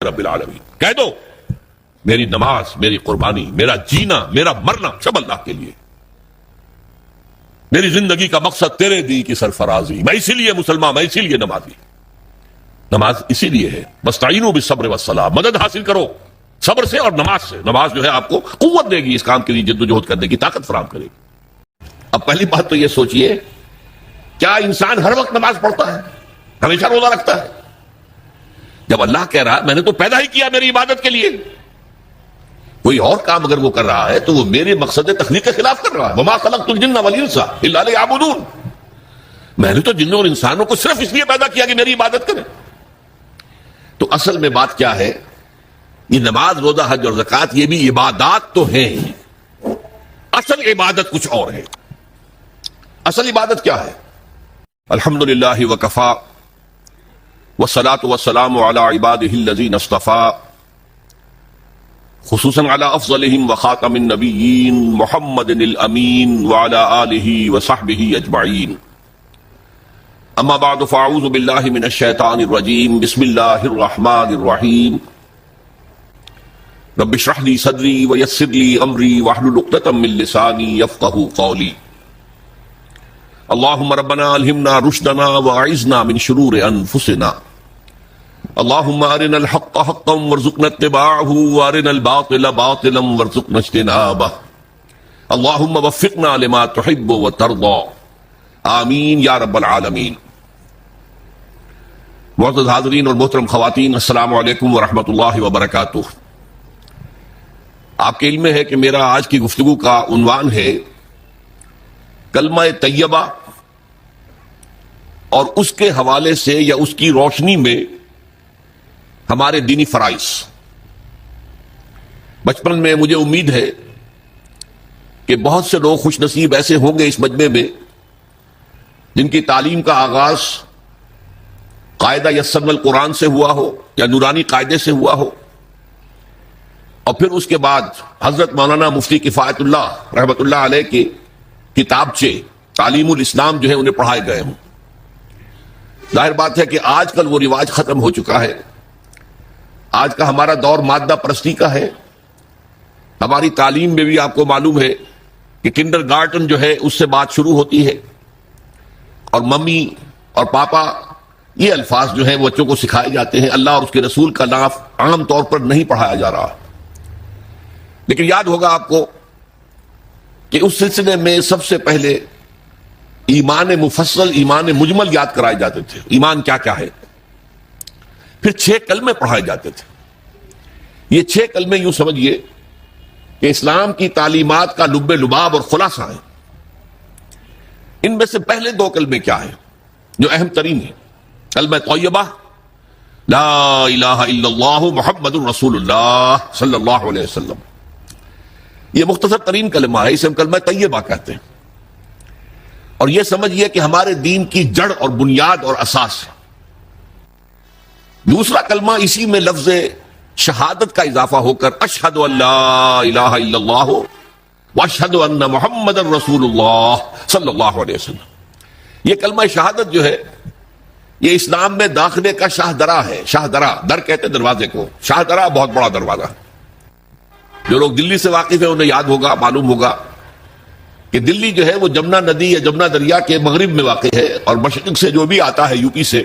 رب العالمین. کہہ دو میری نماز، میری قربانی، میرا جینا، میرا مرنا سب اللہ کے لیے. میری زندگی کا مقصد تیرے دین کی سرفرازی. میں اسی لیے مسلمان، میں اسی لیے نمازی. نماز اسی لیے ہے. واستعینوا بالصبر والصلاۃ، مدد حاصل کرو صبر سے اور نماز سے. نماز جو ہے آپ کو قوت دے گی، اس کام کے لیے جدوجہد کرنے کی طاقت فراہم کرے گی. اب پہلی بات تو یہ سوچئے، کیا انسان ہر وقت نماز پڑھتا ہے، ہمیشہ روزہ رکھتا ہے؟ جب اللہ کہہ رہا ہے میں نے تو پیدا ہی کیا میری عبادت کے لیے، کوئی اور کام اگر وہ کر رہا ہے تو وہ میرے مقصد تخلیق کے خلاف کر رہا ہے. وما خلقت الجن والانس الا لیعبدون. میں نے تو جنوں اور انسانوں کو صرف اس لیے پیدا کیا کہ میری عبادت کریں. تو اصل میں بات کیا ہے؟ یہ نماز، روزہ، حج اور زکوٰۃ یہ بھی عبادات تو ہیں، اصل عبادت کچھ اور ہے. اصل عبادت کیا ہے؟ الحمدللہ وکفا والصلاۃ والسلام علی عبادہ الذین اصطفیٰ، خصوصاً علی افضلہم وخاتم النبیین محمد الامین وعلی آلہ وصحبہ اجمعین. اما بعد فاعوذ باللہ من الشیطان الرجیم. بسم اللہ الرحمن الرحیم. رب اشرح لی صدری ویسر لی امری واحلل عقدۃ من لسانی یفقہوا قولی. اللہم ربنا الہمنا رشدنا واعذنا من شرور انفسنا. اللہم ارنا الحق حقا وارزقنا اتباعہ وارنا الباطل باطلا وارزقنا اجتنابہ. اللہم وفقنا لما تحب وترضى. آمین یا رب العالمین. معزز حاضرین اور محترم خواتین، السلام علیکم ورحمۃ اللہ وبرکاتہ. آپ کے علم میں ہے کہ میرا آج کی گفتگو کا عنوان ہے کلمہ طیبہ، اور اس کے حوالے سے یا اس کی روشنی میں ہمارے دینی فرائض. بچپن میں مجھے امید ہے کہ بہت سے لوگ خوش نصیب ایسے ہوں گے اس مجمع میں جن کی تعلیم کا آغاز قاعدہ یسرنا القرآن سے ہوا ہو یا نورانی قاعدے سے ہوا ہو، اور پھر اس کے بعد حضرت مولانا مفتی کفایت اللہ رحمۃ اللہ علیہ کی کتابچے تعلیم الاسلام جو ہے انہیں پڑھائے گئے ہوں. ظاہر بات ہے کہ آج کل وہ رواج ختم ہو چکا ہے. آج کا ہمارا دور مادہ پرستی کا ہے. ہماری تعلیم میں بھی آپ کو معلوم ہے کہ کنڈر گارٹن جو ہے اس سے بات شروع ہوتی ہے، اور ممی اور پاپا یہ الفاظ جو ہیں بچوں کو سکھائے جاتے ہیں. اللہ اور اس کے رسول کا نام عام طور پر نہیں پڑھایا جا رہا. لیکن یاد ہوگا آپ کو کہ اس سلسلے میں سب سے پہلے ایمان مفصل، ایمان مجمل یاد کرائے جاتے تھے. ایمان کیا کیا ہے؟ پھر 6 کلمے پڑھائے جاتے تھے. یہ 6 کلمے یوں سمجھیے کہ اسلام کی تعلیمات کا لب لباب اور خلاصہ ہیں. ان میں سے پہلے 2 کلمے کیا ہیں جو اہم ترین ہیں؟ کلمہ طیبہ لا الہ الا اللہ محمد الرسول اللہ صلی اللہ علیہ وسلم. یہ مختصر ترین کلمہ ہے، اسے ہم کلمہ طیبہ کہتے ہیں. اور یہ سمجھیے کہ ہمارے دین کی جڑ اور بنیاد اور اساس ہے. دوسرا کلمہ اسی میں لفظ شہادت کا اضافہ ہو کر اشہد ان لا الہ الا اللہ واشہد ان محمد الرسول اللہ صلی اللہ علیہ وسلم. یہ کلمہ شہادت جو ہے یہ اسلام میں داخلے کا شاہدرہ ہے. شاہدرہ، در کہتے ہیں دروازے کو. شاہدرہ بہت بڑا دروازہ. جو لوگ دلی سے واقف ہیں انہیں یاد ہوگا، معلوم ہوگا کہ دلی جو ہے وہ جمنا ندی یا جمنا دریا کے مغرب میں واقع ہے، اور مشرق سے جو بھی آتا ہے یو پی سے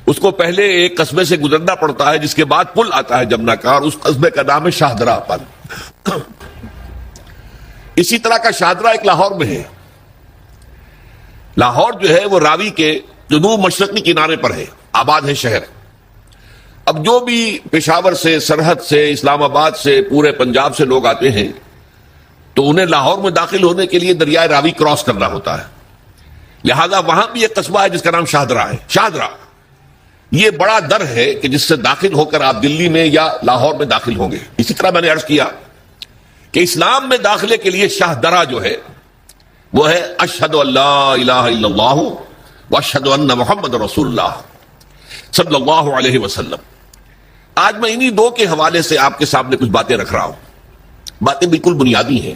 اس کو پہلے ایک قصبے سے گزرنا پڑتا ہے، جس کے بعد پل آتا ہے جمنا کا، اور اس قصبے کا نام ہے شاہدرہ پل. اسی طرح کا شاہدرہ ایک لاہور میں ہے. لاہور جو ہے وہ راوی کے جنوب مشرقی کنارے پر ہے، آباد ہے شہر. اب جو بھی پشاور سے، سرحد سے، اسلام آباد سے، پورے پنجاب سے لوگ آتے ہیں تو انہیں لاہور میں داخل ہونے کے لیے دریائے راوی کراس کرنا ہوتا ہے. لہذا وہاں بھی ایک قصبہ ہے جس کا نام شاہدرہ ہے. شاہدرہ یہ بڑا در ہے کہ جس سے داخل ہو کر آپ دلی میں یا لاہور میں داخل ہوں گے. اسی طرح میں نے عرض کیا کہ اسلام میں داخلے کے لیے شاہدرہ جو ہے وہ ہے اشہد ان لا الہ الا اللہ واشہد ان محمد رسول اللہ صلی اللہ علیہ وسلم. آج میں انہی 2 کے حوالے سے آپ کے سامنے کچھ باتیں رکھ رہا ہوں. باتیں بالکل بنیادی ہیں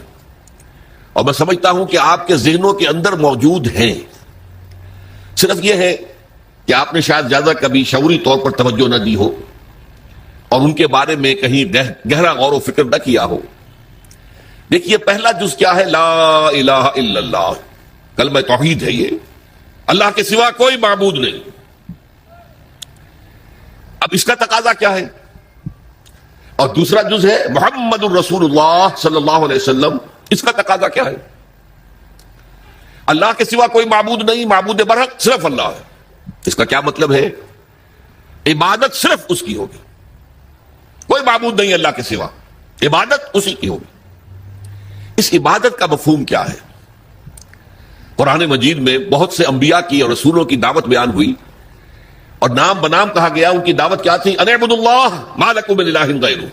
اور میں سمجھتا ہوں کہ آپ کے ذہنوں کے اندر موجود ہیں. صرف یہ ہے کہ آپ نے شاید زیادہ کبھی شعوری طور پر توجہ نہ دی ہو، اور ان کے بارے میں کہیں گہرا غور و فکر نہ کیا ہو. دیکھیے پہلا جز کیا ہے؟ لا الہ الا اللہ، کلمہ توحید ہے. یہ اللہ کے سوا کوئی معبود نہیں. اب اس کا تقاضا کیا ہے؟ اور دوسرا جز ہے محمد الرسول اللہ صلی اللہ علیہ وسلم. اس کا تقاضا کیا ہے؟ اللہ کے سوا کوئی معبود نہیں، معبود برحق صرف اللہ ہے. اس کا کیا مطلب ہے؟ عبادت صرف اس کی ہوگی، کوئی معبود نہیں اللہ کے سوا، عبادت اسی کی ہوگی. اس عبادت کا مفہوم کیا ہے؟ قرآن مجید میں بہت سے انبیاء کی اور رسولوں کی دعوت بیان ہوئی اور نام بنام کہا گیا. ان کی دعوت کیا تھی؟ ان اعبدوا اللہ ما لکم من الہ غیرہ،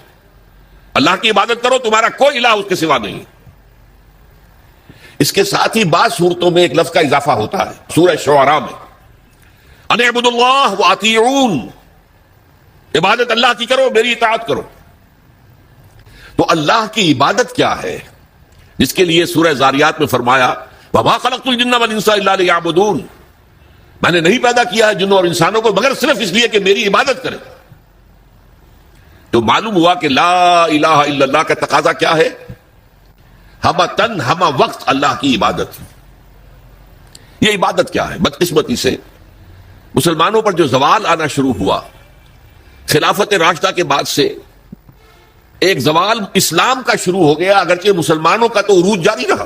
اللہ کی عبادت کرو، تمہارا کوئی الہ اس کے سوا نہیں. اس کے ساتھ ہی بعض صورتوں میں ایک لفظ کا اضافہ ہوتا ہے. سورہ شعراء میں ان اعبدوا اللہ واطیعون، عبادت اللہ کی کرو، میری اطاعت کرو. تو اللہ کی عبادت کیا ہے جس کے لیے سورہ زاریات میں فرمایا وَمَا خَلَقْتُ الْجِنَّ وَالْإِنسَ إِلَّا لِيَعْبُدُونَ، میں نے نہیں پیدا کیا ہے جنوں اور انسانوں کو مگر صرف اس لیے کہ میری عبادت کریں. تو معلوم ہوا کہ لا الہ الا اللہ کا تقاضا کیا ہے؟ ہمہ تن ہمہ وقت اللہ کی عبادت. یہ عبادت کیا ہے؟ بدقسمتی سے مسلمانوں پر جو زوال آنا شروع ہوا خلافت راشدہ کے بعد سے، ایک زوال اسلام کا شروع ہو گیا. اگرچہ مسلمانوں کا تو عروج جاری رہا،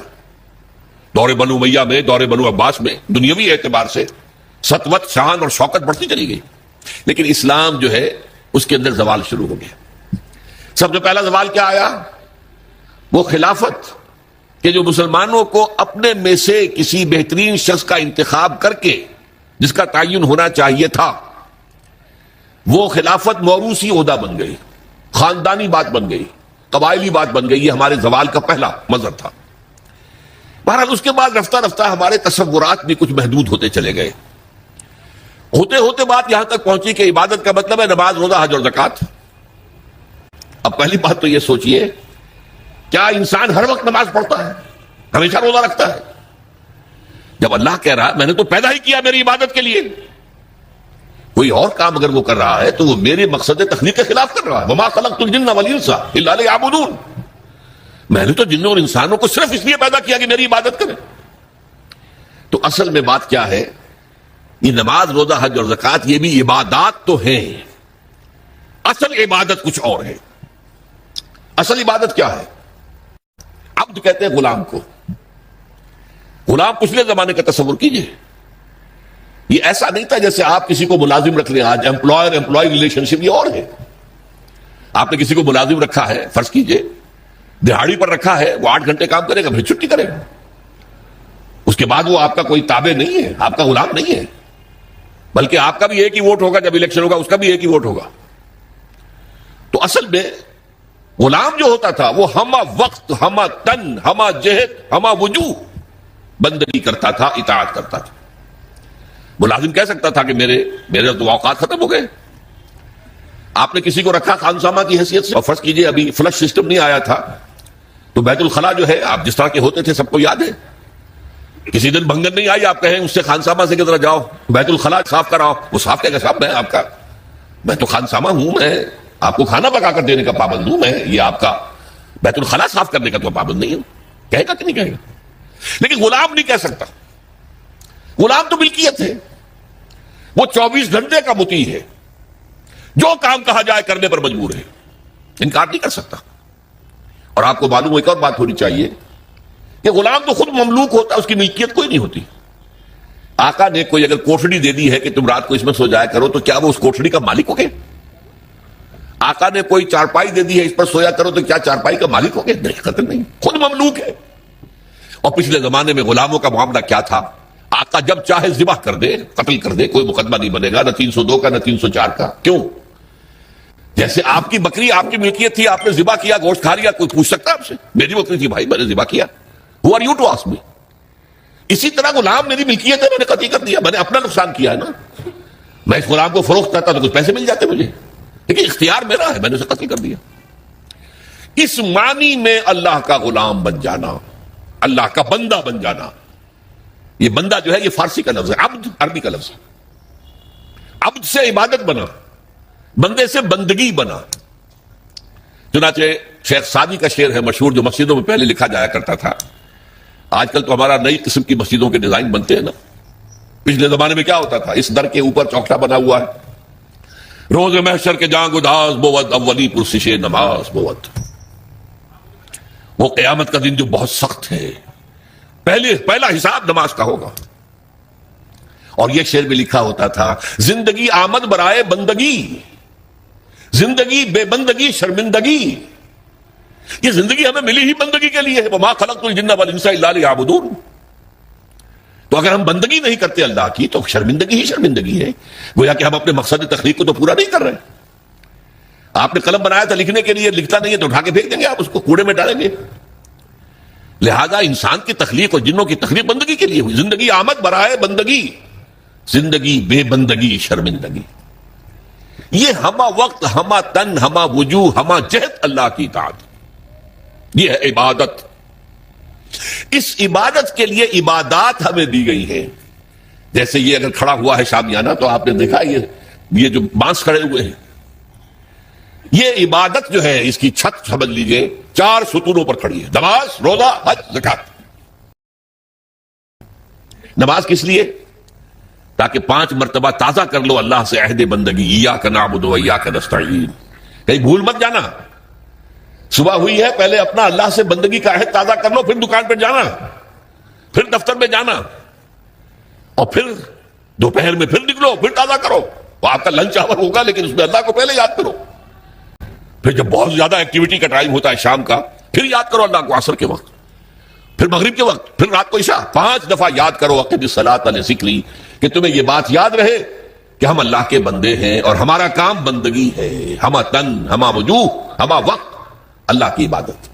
دور بنو امیہ میں، دور بنو عباس میں دنیاوی اعتبار سے سطوت، شان اور شوکت بڑھتی چلی گئی، لیکن اسلام جو ہے اس کے اندر زوال شروع ہو گیا. سب سے پہلا زوال کیا آیا؟ وہ خلافت کہ جو مسلمانوں کو اپنے میں سے کسی بہترین شخص کا انتخاب کر کے جس کا تعین ہونا چاہیے تھا، وہ خلافت موروثی عہدہ بن گئی، خاندانی بات بن گئی، قبائلی بات بن گئی. یہ ہمارے زوال کا پہلا منظر تھا. بہرحال اس کے بعد رفتہ رفتہ ہمارے تصورات بھی کچھ محدود ہوتے چلے گئے. ہوتے ہوتے بات یہاں تک پہنچی کہ عبادت کا مطلب ہے نماز، روزہ، حج اور زکوٰۃ. اب پہلی بات تو یہ سوچئے، کیا انسان ہر وقت نماز پڑھتا ہے، ہمیشہ روزہ رکھتا ہے؟ جب اللہ کہہ رہا ہے میں نے تو پیدا ہی کیا میری عبادت کے لیے، کوئی اور کام اگر وہ کر رہا ہے تو وہ میرے مقصد تخلیق کے خلاف کر رہا ہے. وَمَا خَلَقْتُ الْجِنَّ وَالْإِنسَ إِلَّا لِيَعْبُدُونَ، میں نے تو جنوں اور انسانوں کو صرف اس لیے پیدا کیا کہ میری عبادت کریں. تو اصل میں بات کیا ہے؟ یہ نماز، روزہ، حج اور زکوٰۃ یہ بھی عبادات تو ہیں، اصل عبادت کچھ اور ہے. اصل عبادت کیا ہے؟ عبد کہتے ہیں غلام کو. غلام پچھلے زمانے کا تصور کیجئے، یہ ایسا نہیں تھا جیسے آپ کسی کو ملازم رکھ لیں. آج امپلائر امپلائی ریلیشن شپ یہ اور ہے. آپ نے کسی کو ملازم رکھا ہے، فرض کیجئے دہاڑی پر رکھا ہے، وہ 8 گھنٹے کام کرے گا پھر چھٹی کرے گا. اس کے بعد وہ آپ کا کوئی تابع نہیں ہے، آپ کا غلام نہیں ہے، بلکہ آپ کا بھی ایک ہی ووٹ ہوگا. جب الیکشن ہوگا اس کا بھی ایک ہی ووٹ ہوگا. تو اصل میں غلام جو ہوتا تھا وہ ہمہ وقت، ہمہ تن، ہمہ جہد، ہمہ وجوہ بندگی کرتا تھا، اطاعت کرتا تھا. ملازم کہہ سکتا تھا کہ میرے تو اوقات ختم ہو گئے. آپ نے کسی کو رکھا خانسامہ کی حیثیت سے، اور فرض کیجئے ابھی فلش سسٹم نہیں آیا تھا تو بیت الخلاء جو ہے آپ جس طرح کے ہوتے تھے سب کو یاد ہے. کسی دن بھنگن نہیں آئی، آپ کہیں اس سے خانسامہ سے کدھر جاؤ بیت الخلاء صاف کراؤ، وہ صاف کہے گا صاحب میں تو خانسامہ ہوں، میں آپ کو کھانا پکا کر دینے کا پابند ہوں، میں یہ آپ کا بیت الخلاء صاف کرنے کا تو پابند نہیں ہوں. کہے گا کہ نہیں کہے گا؟ لیکن غلام نہیں کہہ سکتا. غلام تو ملکیت ہے، وہ 24 گھنٹے کا مطیع ہے، جو کام کہا جائے کرنے پر مجبور ہے، انکار نہیں کر سکتا. اور آپ کو معلوم ہو ایک اور بات ہونی چاہیے کہ غلام تو خود مملوک ہوتا ہے، اس کی ملکیت کوئی نہیں ہوتی. آقا نے کوئی اگر کوٹھڑی دے دی ہے کہ تم رات کو اس میں سو جایا کرو تو کیا وہ اس کوٹھڑی کا مالک ہو گئے؟ آقا نے کوئی چارپائی دے دی ہے اس پر سویا کرو تو کیا چارپائی کا مالک ہو گئے؟ نہیں، قطعاً نہیں، خود مملوک ہے. اور پچھلے زمانے میں غلاموں کا معاملہ کیا تھا؟ آقا جب چاہے ذبح کر دے، قتل کر دے، کوئی مقدمہ نہیں بنے گا، نہ 302 کا نہ 304 کا. کیوں؟ جیسے آپ کی بکری آپ کی ملکیت تھی، آپ نے ذبح کیا، گوشت کھا لیا، کوئی پوچھ سکتا آپ سے؟ میری بکری تھی بھائی، میں نے ذبح کیا. Who are you to ask me؟ اسی طرح غلام میری ملکیت ہے، میں نے قتل کر دیا، میں نے اپنا نقصان کیا ہے نا. میں اس غلام کو فروخت کرتا تو کچھ پیسے مل جاتے مجھے، لیکن اختیار میرا ہے، میں نے اسے قتل کر دیا. اس معنی میں اللہ کا غلام بن جانا، اللہ کا بندہ بن جانا. یہ بندہ جو ہے یہ فارسی کا لفظ ہے، عبد عربی کا لفظ ہے. عبد سے عبادت بنا، بندے سے بندگی بنا. چنانچہ شیخ سعدی کا شعر ہے مشہور جو مسجدوں میں پہلے لکھا جایا کرتا تھا. آج کل تو ہمارا نئی قسم کی مسجدوں کے ڈیزائن بنتے ہیں نا. پچھلے زمانے میں کیا ہوتا تھا؟ اس در کے اوپر چوکٹا بنا ہوا ہے, روز محشر کے جاں گداز بود اولی پرسش نماز بود. وہ قیامت کا دن جو بہت سخت ہے, پہلا حساب نماز کا ہوگا. اور یہ شعر میں لکھا ہوتا تھا, زندگی آمد برائے بندگی, زندگی بے بندگی شرمندگی. یہ زندگی ہمیں ملی ہی بندگی کے لیے ہے. وما خلقت الجن والانس الا لیعبدون. تو اگر ہم بندگی نہیں کرتے اللہ کی تو شرمندگی ہی شرمندگی ہے. گویا کہ ہم اپنے مقصد تخلیق کو تو پورا نہیں کر رہے. آپ نے قلم بنایا تھا لکھنے کے لیے, لکھتا نہیں ہے تو اٹھا کے پھینک دیں گے, آپ اس کو کوڑے میں ڈالیں گے. لہذا انسان کی تخلیق اور جنوں کی تخلیق بندگی کے لیے ہوئی. زندگی آمد برائے بندگی, زندگی بے بندگی شرمندگی. یہ ہما وقت, ہما تن, ہما وجوہ, ہما جہد اللہ کی اطاعت. یہ ہے عبادت. اس عبادت کے لیے عبادات ہمیں دی گئی ہیں. جیسے یہ اگر کھڑا ہوا ہے شامیانہ تو آپ نے دیکھا یہ جو بانس کھڑے ہوئے ہیں, یہ عبادت جو ہے اس کی چھت سمجھ لیجئے 4 ستونوں پر کھڑی ہے. نماز, روزہ, حج, زکات. نماز کس لیے؟ تاکہ 5 مرتبہ تازہ کر لو اللہ سے عہد بندگی, ایاک نعبد و ایاک نستعین. کہیں بھول مت جانا. صبح ہوئی ہے, پہلے اپنا اللہ سے بندگی کا عہد تازہ کر لو, پھر دکان پہ جانا, پھر دفتر میں جانا, اور پھر دوپہر میں پھر نکلو, پھر تازہ کرو. وہ آپ کا لنچ آور ہوگا لیکن اس میں اللہ کو پہلے یاد کرو. پھر جب بہت زیادہ ایکٹیویٹی کا ٹائم ہوتا ہے شام کا, پھر یاد کرو اللہ کو عصر کے وقت, پھر مغرب کے وقت, پھر رات کو عشاء. 5 دفعہ یاد کرو اقم الصلاۃ لذکری, کہ تمہیں یہ بات یاد رہے کہ ہم اللہ کے بندے ہیں اور ہمارا کام بندگی ہے. ہما تن, ہما وجوہ, ہما وقت, اللہ کی عبادت.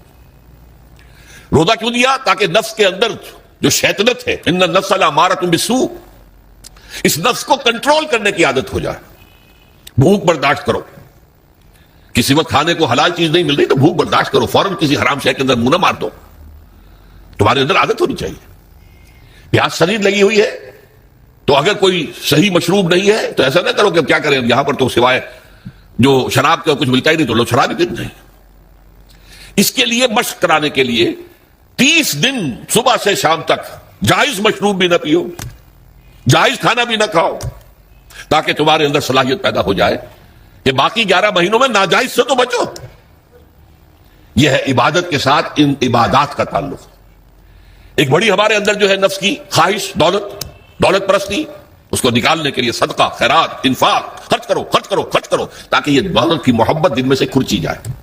روزہ کیوں دیا؟ تاکہ نفس کے اندر جو شیطنت ہے, ان النفس لامارۃ بالسوء, اس نفس کو کنٹرول کرنے کی عادت ہو جائے. بھوک برداشت کرو. کسی وقت کھانے کو حلال چیز نہیں مل رہی تو بھوک برداشت کرو, فوراً کسی حرام شے کے اندر منہ نہ مار دو. تمہارے اندر عادت ہونی چاہیے. پیاس شدید لگی ہوئی ہے تو اگر کوئی صحیح مشروب نہیں ہے تو ایسا نہ کرو کہ کیا کریں, یہاں پر تو سوائے جو شراب کا کچھ ملتا ہی نہیں تو لو شراب ہی پیتے ہیں. اس کے لیے مشق کرانے کے لیے 30 دن صبح سے شام تک جائز مشروب بھی نہ پیو, جائز کھانا بھی نہ کھاؤ, تاکہ تمہارے اندر صلاحیت پیدا ہو جائے کہ باقی 11 مہینوں میں ناجائز سے تو بچو. یہ ہے عبادت کے ساتھ ان عبادات کا تعلق. ایک بڑی ہمارے اندر جو ہے نفس کی خواہش, دولت پرستی, اس کو نکالنے کے لیے صدقہ, خیرات, انفاق, خرچ کرو خرچ کرو خرچ کرو, تاکہ یہ دولت کی محبت دل میں سے کھرچی جائے.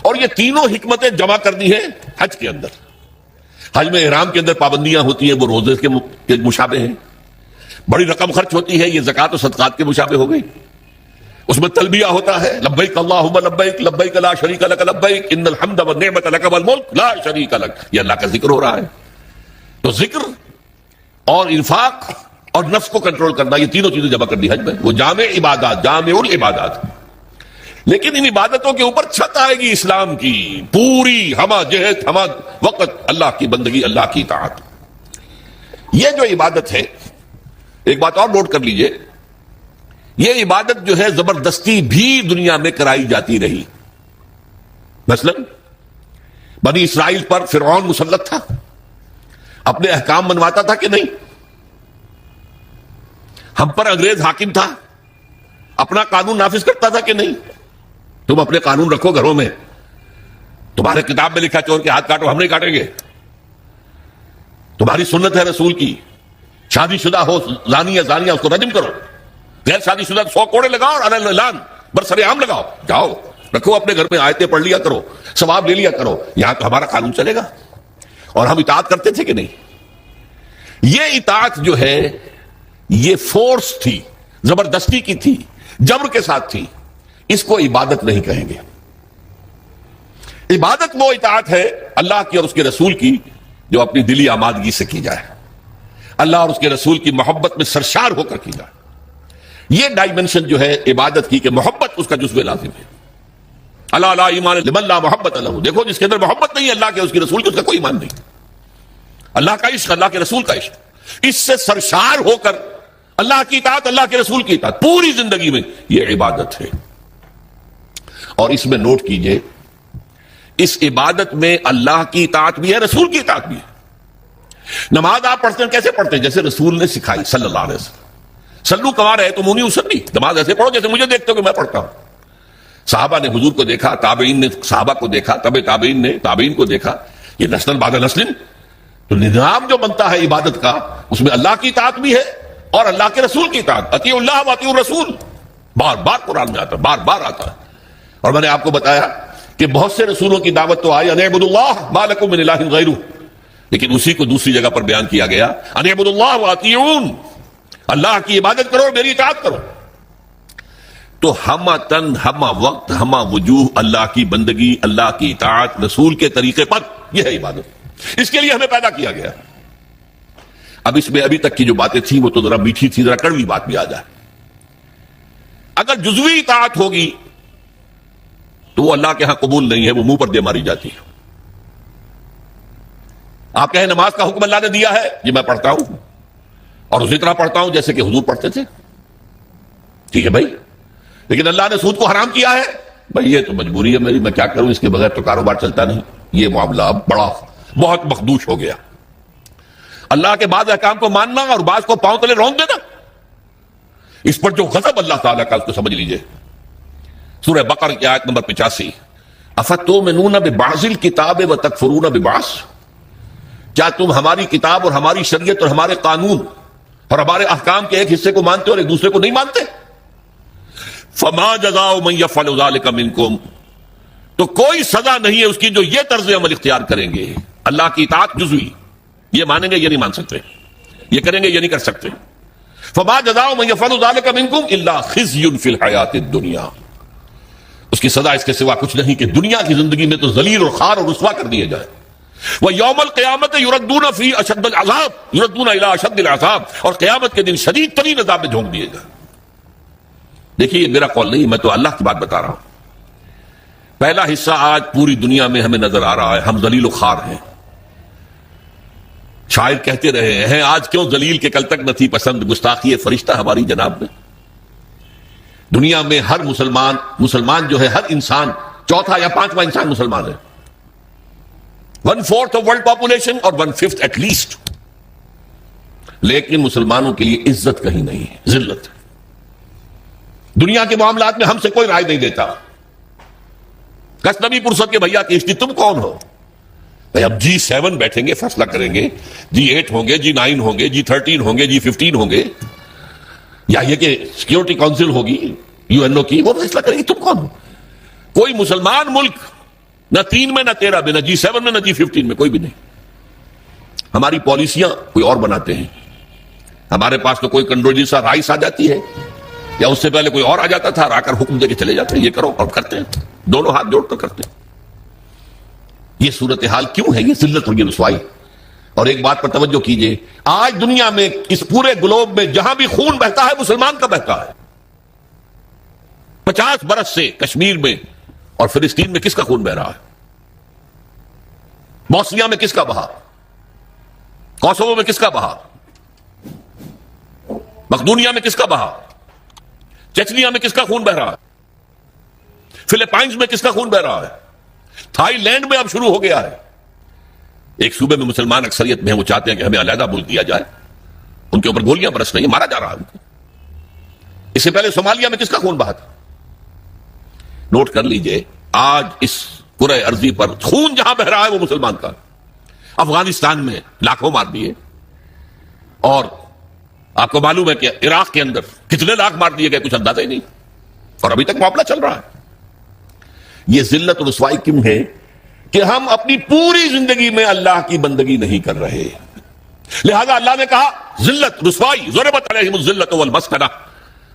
اور یہ تینوں حکمتیں جمع کرنی ہے حج کے اندر. حج میں احرام کے اندر پابندیاں ہوتی ہیں, وہ روزے کے مشابہ ہیں. بڑی رقم خرچ ہوتی ہے, یہ زکوٰۃ و صدقات کے مشابہ ہو گئی. اس میں تلبیہ ہوتا ہے, لبیک اللہم لبیک لبیک لا شریک لک لبیک ان الحمد والنعمت لک والملک لا شریک لک. یہ اللہ کا ذکر ہو رہا ہے. تو ذکر اور انفاق اور نفس کو کنٹرول کرنا, یہ تینوں چیزیں جمع کر دی حج میں. وہ جامع عبادات, جامع العبادات. لیکن ان عبادتوں کے اوپر چھت آئے گی اسلام کی پوری, ہما جہت, ہما وقت, اللہ کی بندگی, اللہ کی اطاعت. یہ جو عبادت ہے, ایک بات اور نوٹ کر لیجئے, یہ عبادت جو ہے زبردستی بھی دنیا میں کرائی جاتی رہی. مثلا بنی اسرائیل پر فرعون مسلط تھا, اپنے احکام منواتا تھا کہ نہیں؟ ہم پر انگریز حاکم تھا, اپنا قانون نافذ کرتا تھا کہ نہیں؟ تم اپنے قانون رکھو گھروں میں, تمہارے کتاب میں لکھا چور کے ہاتھ کاٹو, ہم نہیں کاٹیں گے. تمہاری سنت ہے رسول کی, شادی شدہ ہو زانی یا زانیہ اس کو رجم کرو, غیر شادی شدہ 100 کوڑے لگاؤ اور علی الاعلان برسر عام لگاؤ. جاؤ رکھو اپنے گھر میں, آیتیں پڑھ لیا کرو, ثواب لے لیا کرو. یہاں تو ہمارا قانون چلے گا. اور ہم اطاعت کرتے تھے کہ نہیں؟ یہ اطاعت جو ہے یہ فورس تھی, زبردستی کی تھی, جبر کے ساتھ تھی. اس کو عبادت نہیں کہیں گے. عبادت وہ اطاعت ہے اللہ کی اور اس کے رسول کی جو اپنی دلی آمادگی سے کی جائے, اللہ اور اس کے رسول کی محبت میں سرشار ہو کر کی جائے. یہ ڈائمنشن جو ہے عبادت کی کہ محبت اس کا جزو لازم ہے. اللہ لا ایمان لمن لا محبت له. دیکھو جس کے اندر محبت نہیں ہے اللہ کے اس کے رسول کے, اس کا کوئی ایمان نہیں. اللہ کا عشق, اللہ کے رسول کا عشق, اس سے سرشار ہو کر اللہ کی اطاعت, اللہ کے رسول کی اطاعت پوری زندگی میں, یہ عبادت ہے. اور اس میں نوٹ کیجئے، اس عبادت میں اللہ کی اطاعت بھی ہے، رسول کی اطاعت بھی ہے۔ نماز آپ پڑھتے ہیں کیسے پڑھتے ہیں؟ جیسے رسول نے سکھائی صلی اللہ علیہ وسلم۔ سلو کما رہے تو منی اسلی، نماز ایسے پڑھو جیسے مجھے دیکھتے ہو کہ میں پڑھتا ہوں۔ صحابہ نے حضور کو دیکھا، تابعین نے صحابہ کو دیکھا، تابعین نے تابعین کو دیکھا، یہ نسل بعد نسل۔ تو نظام جو بنتا ہے عبادت کا، اس میں اللہ کی اطاعت بھی ہے اور اللہ کے رسول کی اطاعت، اطیعوا اللہ و اطیعوا الرسول، بار بار قرآن میں آتا ہے، بار بار آتا ہے۔ اور میں نے آپ کو بتایا کہ بہت سے رسولوں کی دعوت تو آئی ان اعبدوا اللہ ما لکم من الہ غیرہ، لیکن اسی کو دوسری جگہ پر بیان کیا گیا ان اعبدوا اللہ و اطیعون، اللہ کی عبادت کرو اور میری اطاعت کرو۔ تو ہمہ تن، ہمہ وقت، ہمہ وجوہ اللہ کی بندگی، اللہ کی اطاعت رسول کے طریقے پر، یہ ہے عبادت۔ اس کے لیے ہمیں پیدا کیا گیا۔ اب اس میں ابھی تک کی جو باتیں تھیں وہ تو ذرا میٹھی تھی، ذرا کڑوی بات بھی آ جائے۔ اگر جزوی اطاعت ہوگی تو وہ اللہ کے ہاں قبول نہیں ہے، وہ منہ پر دے ماری جاتی ہے۔ آپ کہیں نماز کا حکم اللہ نے دیا ہے، یہ میں پڑھتا ہوں اور اسی طرح پڑھتا ہوں جیسے کہ حضور پڑھتے تھے، ٹھیک ہے بھائی، لیکن اللہ نے سود کو حرام کیا ہے، بھائی یہ تو مجبوری ہے میری، میں کیا کروں، اس کے بغیر تو کاروبار چلتا نہیں۔ یہ معاملہ اب بہت مخدوش ہو گیا۔ اللہ کے بعض احکام کو ماننا اور بعض کو پاؤں تلے رونک دینا، اس پر جو غضب اللہ تعالیٰ کا، اس کو سمجھ لیجئے۔ سورہ بقرہ کی آیت نمبر 85، افتؤمنون ببعض الکتاب وتکفرون ببعض، کیا تم ہماری کتاب اور ہماری شریعت اور ہمارے قانون اور ہمارے احکام کے ایک حصے کو مانتے اور ایک دوسرے کو نہیں مانتے؟ فما جزاء من يفعل ذلك منكم، تو کوئی سزا نہیں ہے اس کی جو یہ طرز عمل اختیار کریں گے۔ اللہ کی اطاعت جزوی، یہ مانیں گے یہ نہیں مان سکتے، یہ کریں گے یہ نہیں کر سکتے۔ فما جزاء من يفعل ذلك منكم الا خزي في الحياة الدنيا، اس کی سزا اس کے سوا کچھ نہیں کہ دنیا کی زندگی میں تو ذلیل اور خوار اور رسوا کر دیے جائیں۔ وَيَوْمَ الْقِيَامَةِ يُرَدُّونَ فِي أَشَدِّ الْعَذَابِ، يُرَدُّونَ إِلَىٰ أَشَدِّ الْعَذَابِ، اور قیامت کے دن شدید ترین عذاب میں جھونک دیے جائیں۔ دیکھیے یہ میرا قول نہیں، میں تو اللہ کی بات بتا رہا ہوں۔ پہلا حصہ آج پوری دنیا میں ہمیں نظر آ رہا ہے، ہم ذلیل و خوار ہیں۔ شاعر کہتے رہے ہیں آج کیوں ذلیل کے کل تک نہ تھی پسند، گستاخی فرشتہ ہماری جناب میں۔ دنیا میں ہر مسلمان جو ہے، ہر انسان چوتھا یا پانچواں انسان مسلمان ہے، 1/4 آف ورلڈ پاپولیشن اور 1/5 ایٹ لیسٹ، لیکن مسلمانوں کے لیے عزت کہیں نہیں ہے، ذلت ہے۔ دنیا کے معاملات میں ہم سے کوئی رائے نہیں دیتا۔ کسنبی پرسد کے بھیا کشتی تم کون ہو؟ اب G7 بیٹھیں گے، فیصلہ کریں گے، G8 ہوں گے، G9 ہوں گے، G13 ہوں گے، G15 ہوں گے، یا یہ کہ سیکیورٹی کونسل ہوگی UN کی، وہ فیصلہ کریں گے تم کون ہو۔ کوئی مسلمان ملک نہ 3 میں نہ 13 میں، نہ G7 میں نہ G15 میں، کوئی بھی نہیں۔ ہماری پالیسیاں کوئی اور بناتے ہیں، ہمارے پاس تو کوئی کنڈولیسا رائس آ جاتی ہے، یا اس سے پہلے کوئی اور آ جاتا تھا، آ کر حکم دے کے چلے جاتے ہیں یہ کرو، اور کرتے ہیں، دونوں ہاتھ جوڑ کر کرتے ہیں۔ یہ صورتحال کیوں ہے؟ یہ ذلت اور یہ رسوائی۔ اور ایک بات پر توجہ کیجئے، آج دنیا میں اس پورے گلوب میں جہاں بھی خون بہتا ہے مسلمان کا بہتا ہے۔ 50 برس سے کشمیر میں اور فلسطین میں کس کا خون بہ رہا ہے؟ بوسنیا میں کس کا بہا؟ کوسوو میں کس کا بہا؟ مقدونیہ میں کس کا بہا؟ چچنیا میں کس کا خون بہ رہا ہے؟ فلپائنز میں کس کا خون بہ رہا ہے؟ تھائی لینڈ میں اب شروع ہو گیا ہے۔ ایک صوبے میں مسلمان اکثریت میں ہیں، وہ چاہتے ہیں کہ ہمیں علیحدہ ملک دیا جائے، ان کے اوپر گولیاں برس رہی ہیں، مارا جا رہا ہے ان کو۔ اس سے پہلے صومالیہ میں کس کا خون بہا تھا؟ نوٹ کر لیجئے، آج اس کرۂ ارضی پر خون جہاں بہ رہا ہے وہ مسلمان کا۔ افغانستان میں لاکھوں مار دیے، اور آپ کو معلوم ہے کہ عراق کے اندر کتنے لاکھ مار دیے گئے، کچھ اندازہ ہی نہیں، اور ابھی تک معاملہ چل رہا ہے۔ یہ ذلت اور رسوائی کیوں ہے؟ کہ ہم اپنی پوری زندگی میں اللہ کی بندگی نہیں کر رہے، لہذا اللہ نے کہا ذلت، رسوائی، ضربت علیہم الذلۃ والمسکنہ۔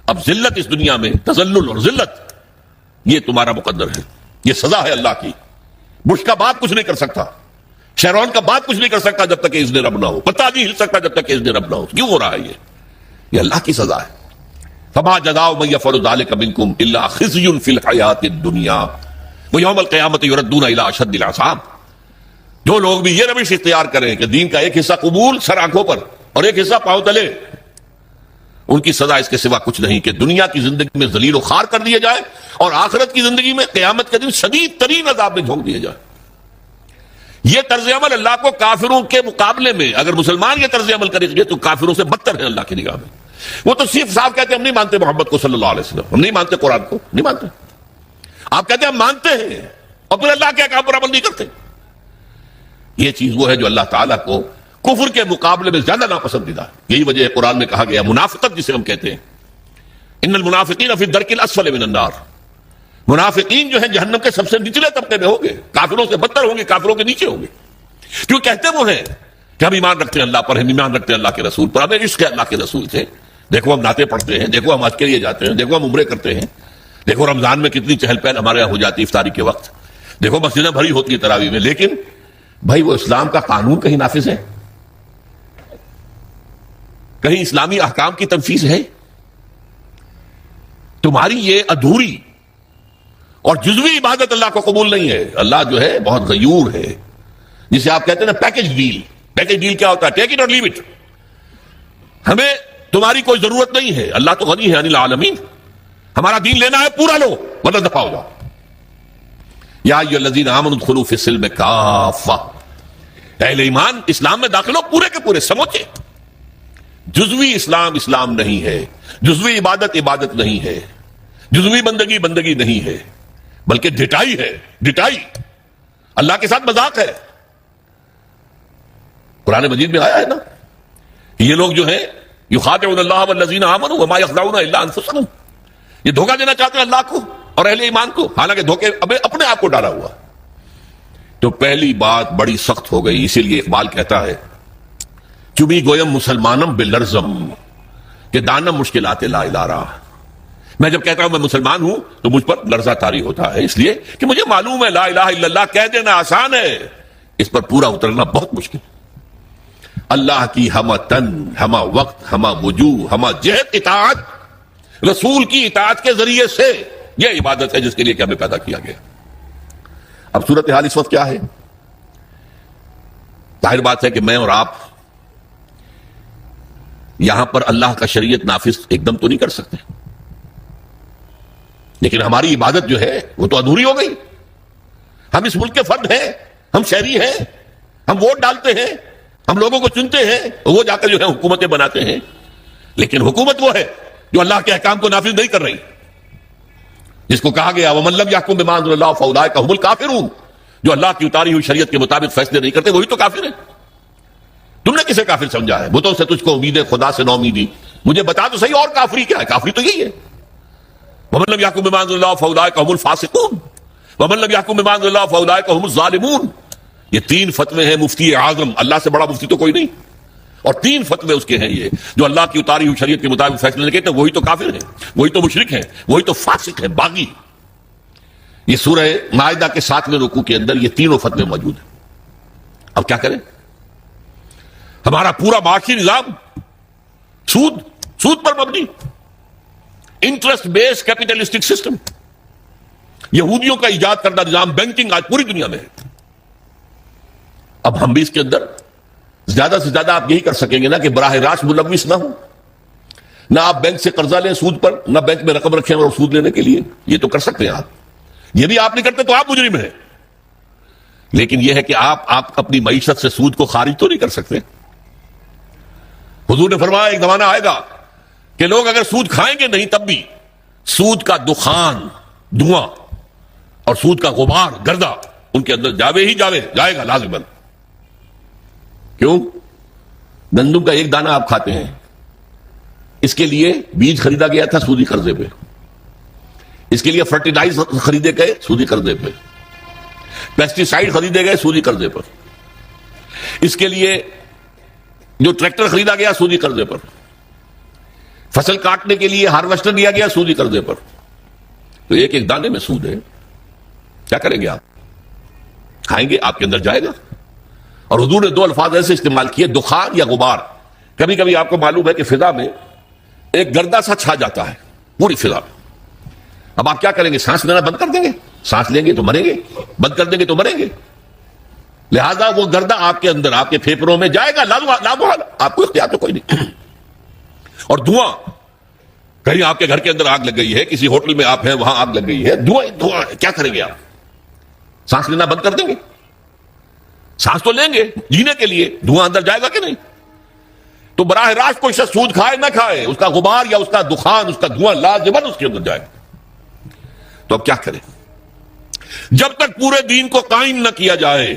اب ذلت اس دنیا میں، تذلل اور ذلت، یہ تمہارا مقدر ہے، یہ سزا ہے اللہ کی۔ بش کا باپ کچھ نہیں کر سکتا، شیرون کا باپ کچھ نہیں کر سکتا جب تک کہ اذن رب نہ ہو، پتا نہیں ہل سکتا جب تک کہ اذن رب نہ ہو۔ کیوں ہو رہا ہے یہ اللہ کی سزا ہے۔ فما جزاء من يفعل ذلك منكم الا خزي في الحياة الدنيا ويوم القيامة يردون الى اشد العذاب۔ جو لوگ بھی یہ روش اختیار کریں کہ دین کا ایک حصہ قبول سر آنکھوں پر اور ایک حصہ پاؤں تلے، ان کی سزا اس کے سوا کچھ نہیں کہ دنیا کی زندگی میں ذلیل و خوار کر دیا جائے اور آخرت کی زندگی میں قیامت کے دن شدید ترین عذاب میں جھونک دیا جائے. یہ طرز عمل اللہ کو کافروں کے مقابلے میں اگر مسلمان یہ طرز عمل کریں گے تو کافروں سے بدتر ہے اللہ کی نگاہ میں. وہ تو صرف صاحب کہتے ہیں ہم نہیں مانتے محمد کو صلی اللہ علیہ وسلم, ہم نہیں مانتے قرآن کو, نہیں مانتے. آپ کہتے ہیں ہم مانتے ہیں اور پھر اللہ کے احکام پر عمل نہیں کرتے. یہ چیز وہ ہے جو اللہ تعالیٰ کو کفر کے مقابلے میں زیادہ ناپسندیدہ ہے. یہی وجہ ہے قرآن میں کہا گیا منافقت جسے ہم کہتے ہیں, ان المنافقین فی الدرک الاسفل من النار, منافقین جو ہیں جہنم کے سب سے نچلے طبقے میں ہوں گے, کافروں سے بدتر ہوں گے, کافروں کے نیچے ہوں گے. کیوں کہتے وہ ہیں کہ ہم ایمان رکھتے ہیں اللہ پر, ہم ایمان رکھتے ہیں اللہ کے رسول پر, ہمیں عشق ہے اللہ کے رسول سے. دیکھو ہم نعتیں پڑھتے ہیں, دیکھو ہم حج کے لیے جاتے ہیں, دیکھو ہم عمرے کرتے ہیں, دیکھو رمضان میں کتنی چہل پہل ہمارے یہاں ہو جاتی افطاری کے وقت, دیکھو مسجدیں بھری ہوتی ہے تراویح میں. لیکن بھائی وہ اسلام کا قانون کہیں نافذ ہے, کہیں اسلامی احکام کی تنفیذ ہے؟ تمہاری یہ ادھوری اور جزوی عبادت اللہ کو قبول نہیں ہے. اللہ جو ہے بہت غیور ہے, جسے آپ کہتے ہیں نا پیکج ڈیل. پیکج ڈیل کیا ہوتا ہے؟ ٹیک اٹ اور لیو اٹ. ہمیں تمہاری کوئی ضرورت نہیں ہے, اللہ تو غنی ہے عن العالمین. ہمارا دین لینا ہے پورا لو ورنہ دفع ہو جاؤ. یا ایھا الذین آمنوا ادخلوا فی السلم کافہ, اہل ایمان اسلام میں داخل ہو پورے کے پورے سموچے. جزوی اسلام اسلام نہیں ہے, جزوی عبادت عبادت نہیں ہے, جزوی بندگی بندگی نہیں ہے, بلکہ ڈٹائی ہے, ڈٹائی. اللہ کے ساتھ مذاق ہے. قرآن مجید میں آیا ہے نا, یہ لوگ جو ہیں یخادعون اللہ والذین آمنوا وما یخدعون الا انفسهم, یہ دھوکہ دینا چاہتے ہیں اللہ کو اور اہل ایمان کو, حالانکہ دھوکے اپنے آپ کو ڈالا ہوا. تو پہلی بات بڑی سخت ہو گئی. اسی لیے اقبال کہتا ہے چبی گویم مسلمانم بلرزم کہ دانم مشکلات لا الارا. میں جب کہتا ہوں میں مسلمان ہوں تو مجھ پر لرزہ طاری ہوتا ہے, اس لیے کہ مجھے معلوم ہے لا الہ الا اللہ کہہ دینا آسان ہے, اس پر پورا اترنا بہت مشکل. اللہ کی ہمہ تن, ہمہ وقت, ہمہ وجوہ, ہمہ جہت اطاعت, رسول کی اطاعت کے ذریعے سے یہ عبادت ہے جس کے لیے کہ ہمیں پیدا کیا گیا. اب صورتحال اس وقت کیا ہے؟ ظاہر بات ہے کہ میں اور آپ یہاں پر اللہ کا شریعت نافذ ایک دم تو نہیں کر سکتے, لیکن ہماری عبادت جو ہے وہ تو ادھوری ہو گئی. ہم اس ملک کے فرد ہیں, ہم شہری ہیں, ہم ووٹ ڈالتے ہیں, ہم لوگوں کو چنتے ہیں, وہ جا کر جو ہے حکومتیں بناتے ہیں, لیکن حکومت وہ ہے جو اللہ کے احکام کو نافذ نہیں کر رہی, جس کو کہا گیا وَمَن لَمْ يَحْكُم بِمَا أَنزَلَ اللَّهُ فَأُولَٰئِكَ هُمُ الْكَافِرُونَ, جو اللہ کی اتاری ہوئی شریعت کے مطابق فیصلے نہیں کرتے وہی تو کافر ہیں. تم نے کسے کافر سمجھا ہے؟ بتوں سے تجھ کو امید ہے, خدا سے نو امیدی. مجھے بتا تو صحیح, اور کافری کیا ہے؟ کافری تو یہی ہے. وَمَن لَمْ يَحْكُم بِمَا أَنزَلَ اللَّهُ فَأُولَٰئِكَ هُمُ الْفَاسِقُونَ وَمَن لَمْ يَحْكُم بِمَا أَنزَلَ اللَّهُ فَأُولَٰئِكَ هُمُ الظَّالِمُونَ. یہ تین فتوے ہیں مفتی اعظم, اللہ سے بڑا مفتی تو کوئی نہیں, اور تین فتوے اس کے ہیں یہ, جو اللہ کی اتاری ہوئی شریعت کے مطابق فیصلے نہیں کہتے وہی تو کافر ہیں, وہی تو مشرک ہیں, وہی تو فاسق ہیں, باغی. یہ سورہ مائدہ کے 7ویں رکوع کے اندر یہ تینوں فتوے موجود ہیں. اب کیا کریں؟ ہمارا پورا معاشی نظام سود پر مبنی, انٹرسٹ بیس کیپیٹلسٹک سسٹم, یہودیوں کا ایجاد کردہ نظام بینکنگ آج پوری دنیا میں ہے. اب ہم بھی اس کے اندر زیادہ سے زیادہ آپ یہی کر سکیں گے نا کہ براہ راست ملوث نہ ہو, نہ آپ بینک سے قرضہ لیں سود پر, نہ بینک میں رقم رکھیں اور سود لینے کے لیے. یہ تو کر سکتے ہیں آپ, یہ بھی آپ نہیں کرتے تو آپ مجرم ہیں. لیکن یہ ہے کہ آپ اپنی معیشت سے سود کو خارج تو نہیں کر سکتے. حضور نے فرمایا ایک زمانہ آئے گا کہ لوگ اگر سود کھائیں گے نہیں تب بھی سود کا دخان, دھواں اور سود کا غبار, گردہ ان کے اندر جائے گا لازماً. کیوں؟ گندم کا ایک دانہ آپ کھاتے ہیں, اس کے لیے بیج خریدا گیا تھا سودی قرضے پہ, اس کے لیے فرٹیلائزر خریدے گئے سودی قرضے پہ, پیسٹی سائیڈ خریدے گئے سودی قرضے پر, اس کے لیے جو ٹریکٹر خریدا گیا سودی قرضے پر, فصل کاٹنے کے لیے ہارویسٹر لیا گیا سودی قرضے پر. تو ایک ایک دانے میں سود ہے. کیا کریں گے آپ؟ کھائیں گے, آپ کے اندر جائے گا. اور حضور نے دو الفاظ ایسے استعمال کیے, دخان یا غبار. کبھی کبھی آپ کو معلوم ہے کہ فضا میں ایک گردہ سا چھا جاتا ہے پوری فضا میں. اب آپ کیا کریں گے؟ سانس لینا بند کر دیں گے؟ سانس لیں گے تو مریں گے, بند کر دیں گے تو مریں گے. لہذا وہ گردہ آپ کے اندر, آپ کے پھیپھڑوں میں جائے گا, لامحال, آپ کو اختیار تو کوئی نہیں. اور دھواں کہیں آپ کے گھر کے اندر آگ لگ گئی ہے، کسی ہوٹل میں آپ ہیں وہاں آگ لگ گئی ہے، دھواں کیا کریں گے آپ؟ سانس لینا بند کر دیں گے؟ سانس تو لیں گے جینے کے لیے، دھواں اندر جائے گا کہ نہیں؟ تو براہ راست کوئی شخص سود کھائے نہ کھائے، اس کا غبار یا اس کا دخان، اس کا دھواں لازماً اس کے اندر جائے گا۔ تو اب کیا کریں؟ جب تک پورے دین کو قائم نہ کیا جائے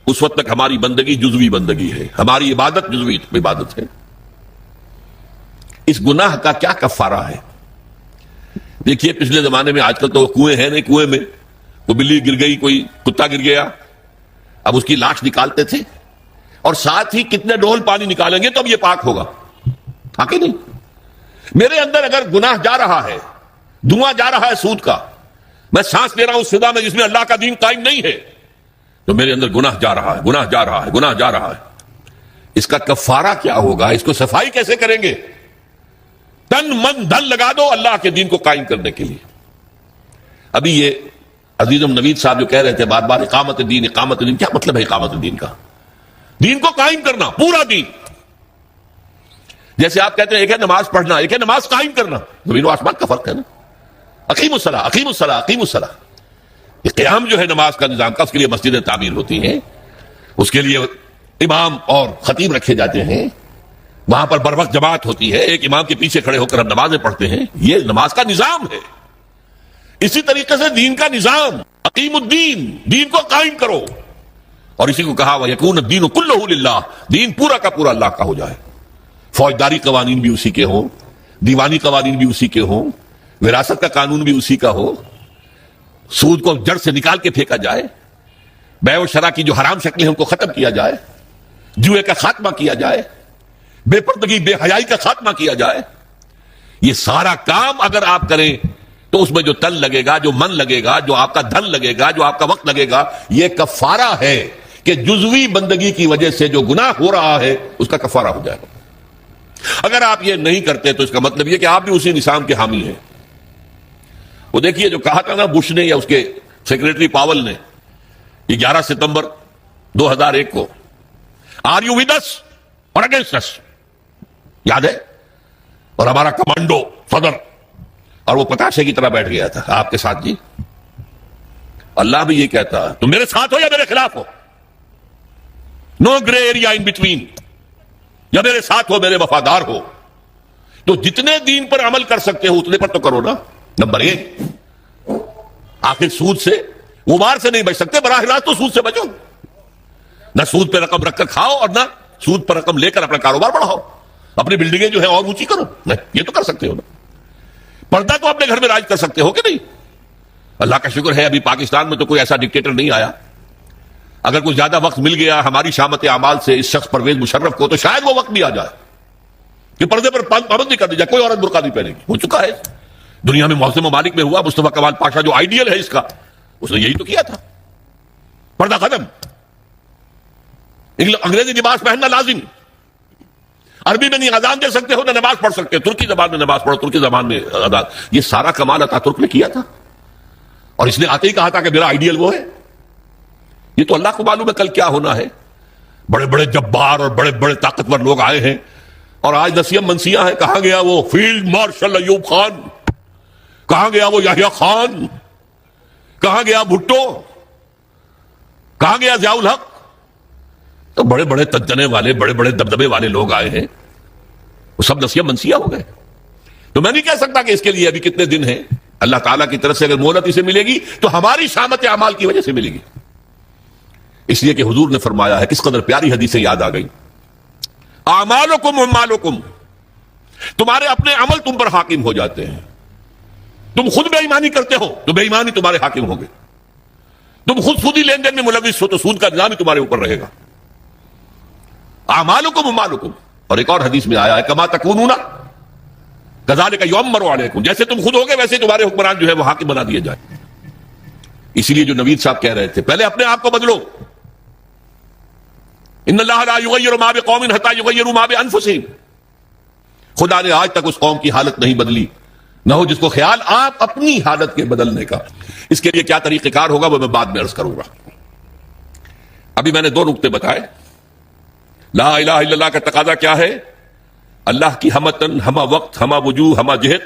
اس وقت تک ہماری بندگی جزوی بندگی ہے، ہماری عبادت جزوی عبادت ہے۔ اس گناہ کا کیا کفارہ ہے؟ دیکھیے پچھلے زمانے میں، آج کل تو کنویں ہیں نہیں، کنویں میں کوئی بلی گر گئی، کوئی کتا گر گیا، اب اس کی لاش نکالتے تھے، اور ساتھ ہی کتنے ڈول پانی نکالیں گے تو اب یہ پاک ہوگا؟ ہاں کہ نہیں؟ میرے اندر اگر گناہ جا رہا ہے، دھواں جا رہا ہے سود کا، میں سانس لے رہا ہوں اس فضا میں جس میں اللہ کا دین قائم نہیں ہے، تو میرے اندر گناہ جا رہا ہے، گناہ جا رہا ہے، گناہ جا رہا ہے۔ اس کا کفارہ کیا ہوگا؟ اس کو صفائی کیسے کریں گے؟ تن من دھن لگا دو اللہ کے دین کو قائم کرنے کے لیے۔ ابھی یہ عزیزم نوید صاحب جو کہہ رہے تھے بار بار اقامت دین، اقامت دین، کیا مطلب ہے اقامت دین کا؟ دین کو قائم کرنا، پورا دین۔ جیسے آپ کہتے ہیں ایک ہے نماز پڑھنا، ایک ہے نماز قائم کرنا، زمین و آسمان کا فرق ہے نا۔ اقیم الصلاۃ، اقیم الصلاۃ، اقیم الصلاۃ۔ یہ قیام جو ہے نماز کا نظام کا، اس کے لیے مسجدیں تعمیر ہوتی ہیں، اس کے لیے امام اور خطیب رکھے جاتے ہیں، وہاں پر بر وقت جماعت ہوتی ہے، ایک امام کے پیچھے کھڑے ہو کر ہم نمازیں پڑھتے ہیں، یہ نماز کا نظام ہے۔ اسی طریقے سے دین کا نظام، اقیم الدین، دین کو قائم کرو، اور اسی کو کہا وَيَكُونَ الدِّينُ كُلُّهُ لِلَّهِ، دین پورا کا پورا اللہ کا ہو جائے۔ فوجداری قوانین بھی اسی کے ہوں، دیوانی قوانین بھی اسی کے ہوں، وراثت کا قانون بھی اسی کا ہو، سود کو جڑ سے نکال کے پھینکا جائے، بیع و شرع کی جو حرام شکلیں ہیں ان کو ختم کیا جائے، جوئے کا خاتمہ کیا جائے، بے پردگی بے حیائی کا خاتمہ کیا جائے۔ یہ سارا کام اگر آپ کریں تو اس میں جو تن لگے گا، جو من لگے گا، جو آپ کا دھن لگے گا، جو آپ کا وقت لگے گا، یہ کفارہ ہے کہ جزوی بندگی کی وجہ سے جو گناہ ہو رہا ہے اس کا کفارہ ہو جائے گا۔ اگر آپ یہ نہیں کرتے تو اس کا مطلب یہ کہ آپ بھی اسی نظام کے حامی ہیں۔ وہ دیکھیے جو کہا تھا نا بش نے یا اس کے سیکریٹری پاول نے، یہ 11 ستمبر 2001 کو، آر یو ود اس اور اگینسٹ اس، یاد ہے؟ اور ہمارا کمانڈو صدر، اور وہ پتاشے کی طرح بیٹھ گیا تھا آپ کے ساتھ۔ جی اللہ بھی یہ کہتا ہے تم میرے ساتھ ہو یا میرے خلاف ہو، نو گرے ایریا ان بٹوین، یا میرے ساتھ ہو میرے وفادار ہو۔ تو جتنے دین پر عمل کر سکتے ہو اتنے پر تو کرو نا۔ نمبر 1، آخر سود سے غبار سے نہیں بچ سکتے، براہ راست تو سود سے بچو، نہ سود پہ رقم رکھ کر کھاؤ اور نہ سود پر رقم لے کر اپنا کاروبار بڑھاؤ، اپنی بلڈنگیں جو ہے اور اونچی کرو، یہ تو کر سکتے ہو نا۔ پردہ تو اپنے گھر میں راج کر سکتے ہو کہ نہیں؟ اللہ کا شکر ہے ابھی پاکستان میں تو کوئی ایسا ڈکٹیٹر نہیں آیا۔ اگر کوئی زیادہ وقت مل گیا ہماری شامت اعمال سے اس شخص پرویز مشرف کو، تو شاید وہ وقت بھی آ جائے کہ پردے پر پابندی کر دی جائے، کوئی عورت برقع نہیں پہنے گی۔ ہو چکا ہے دنیا میں، محسن ممالک میں ہوا، مصطفیٰ کمال پاشا جو آئیڈیل ہے اس کا، اس نے یہی تو کیا تھا، پردہ ختم، انگریزی لباس پہننا لازم، عربی میں نہیں اذان دے سکتے ہو نہ نماز پڑھ سکتے، ترکی زبان میں نماز پڑھو، ترکی زبان میں اذان۔ یہ سارا کمال عطا ترک نے کیا تھا، اور اس نے آتے ہی کہا تھا کہ میرا آئیڈیل وہ ہے۔ یہ تو اللہ کو معلوم ہے کل کیا ہونا ہے۔ بڑے بڑے جبار اور بڑے بڑے طاقتور لوگ آئے ہیں، اور آج نسیم منسیاں ہیں۔ کہاں گیا وہ فیلڈ مارشل ایوب خان؟ کہاں گیا وہ یحییٰ خان؟ کہاں گیا بھٹو؟ کہاں گیا ضیاء الحق؟ تو بڑے بڑے تنتنے والے، بڑے بڑے دبدبے والے لوگ آئے ہیں، وہ سب نسیم منسیاں ہو گئے۔ تو میں نہیں کہہ سکتا کہ اس کے لیے ابھی کتنے دن ہیں۔ اللہ تعالیٰ کی طرف سے اگر مہلت اسے ملے گی تو ہماری شامت اعمال کی وجہ سے ملے گی۔ اس لیے کہ حضور نے فرمایا ہے، کس قدر پیاری حدیثیں یاد آ گئی، اعمالکم اموالکم، تمہارے اپنے عمل تم پر حاکم ہو جاتے ہیں۔ تم خود بے ایمانی کرتے ہو تو بے ایمانی تمہارے حاکم ہوں گے، تم خود سودی لین دین میں ملوث ہو تو سود کا نظام ہی تمہارے اوپر رہے گا۔ اعمالکم اموالکم، اور ایک اور حدیث میں آیا ہے کما تکونون کذالک یؤمر علیکم، جیسے تم خود ہوگے ویسے تمہارے حکمران جو ہے وہ حاکم بنا دیے جائیں۔ اسی لیے جو نوید صاحب کہہ رہے تھے پہلے اپنے آپ کو بدلو، ان اللہ لا یغیر ما بقوم حتی یغیروا ما بانفسہم، خدا نے آج تک اس قوم کی حالت نہیں بدلی، نہ ہو جس کو خیال آپ اپنی حالت کے بدلنے کا۔ اس کے لیے کیا طریقہ کار ہوگا وہ میں بعد میں عرض کروں گا۔ ابھی میں نے 2 نقطے بتائے۔ لا الہ الا اللہ کا تقاضا کیا ہے؟ اللہ کی ہمہ تن، ہمہ وقت، ہمہ وجوہ، ہمہ جہت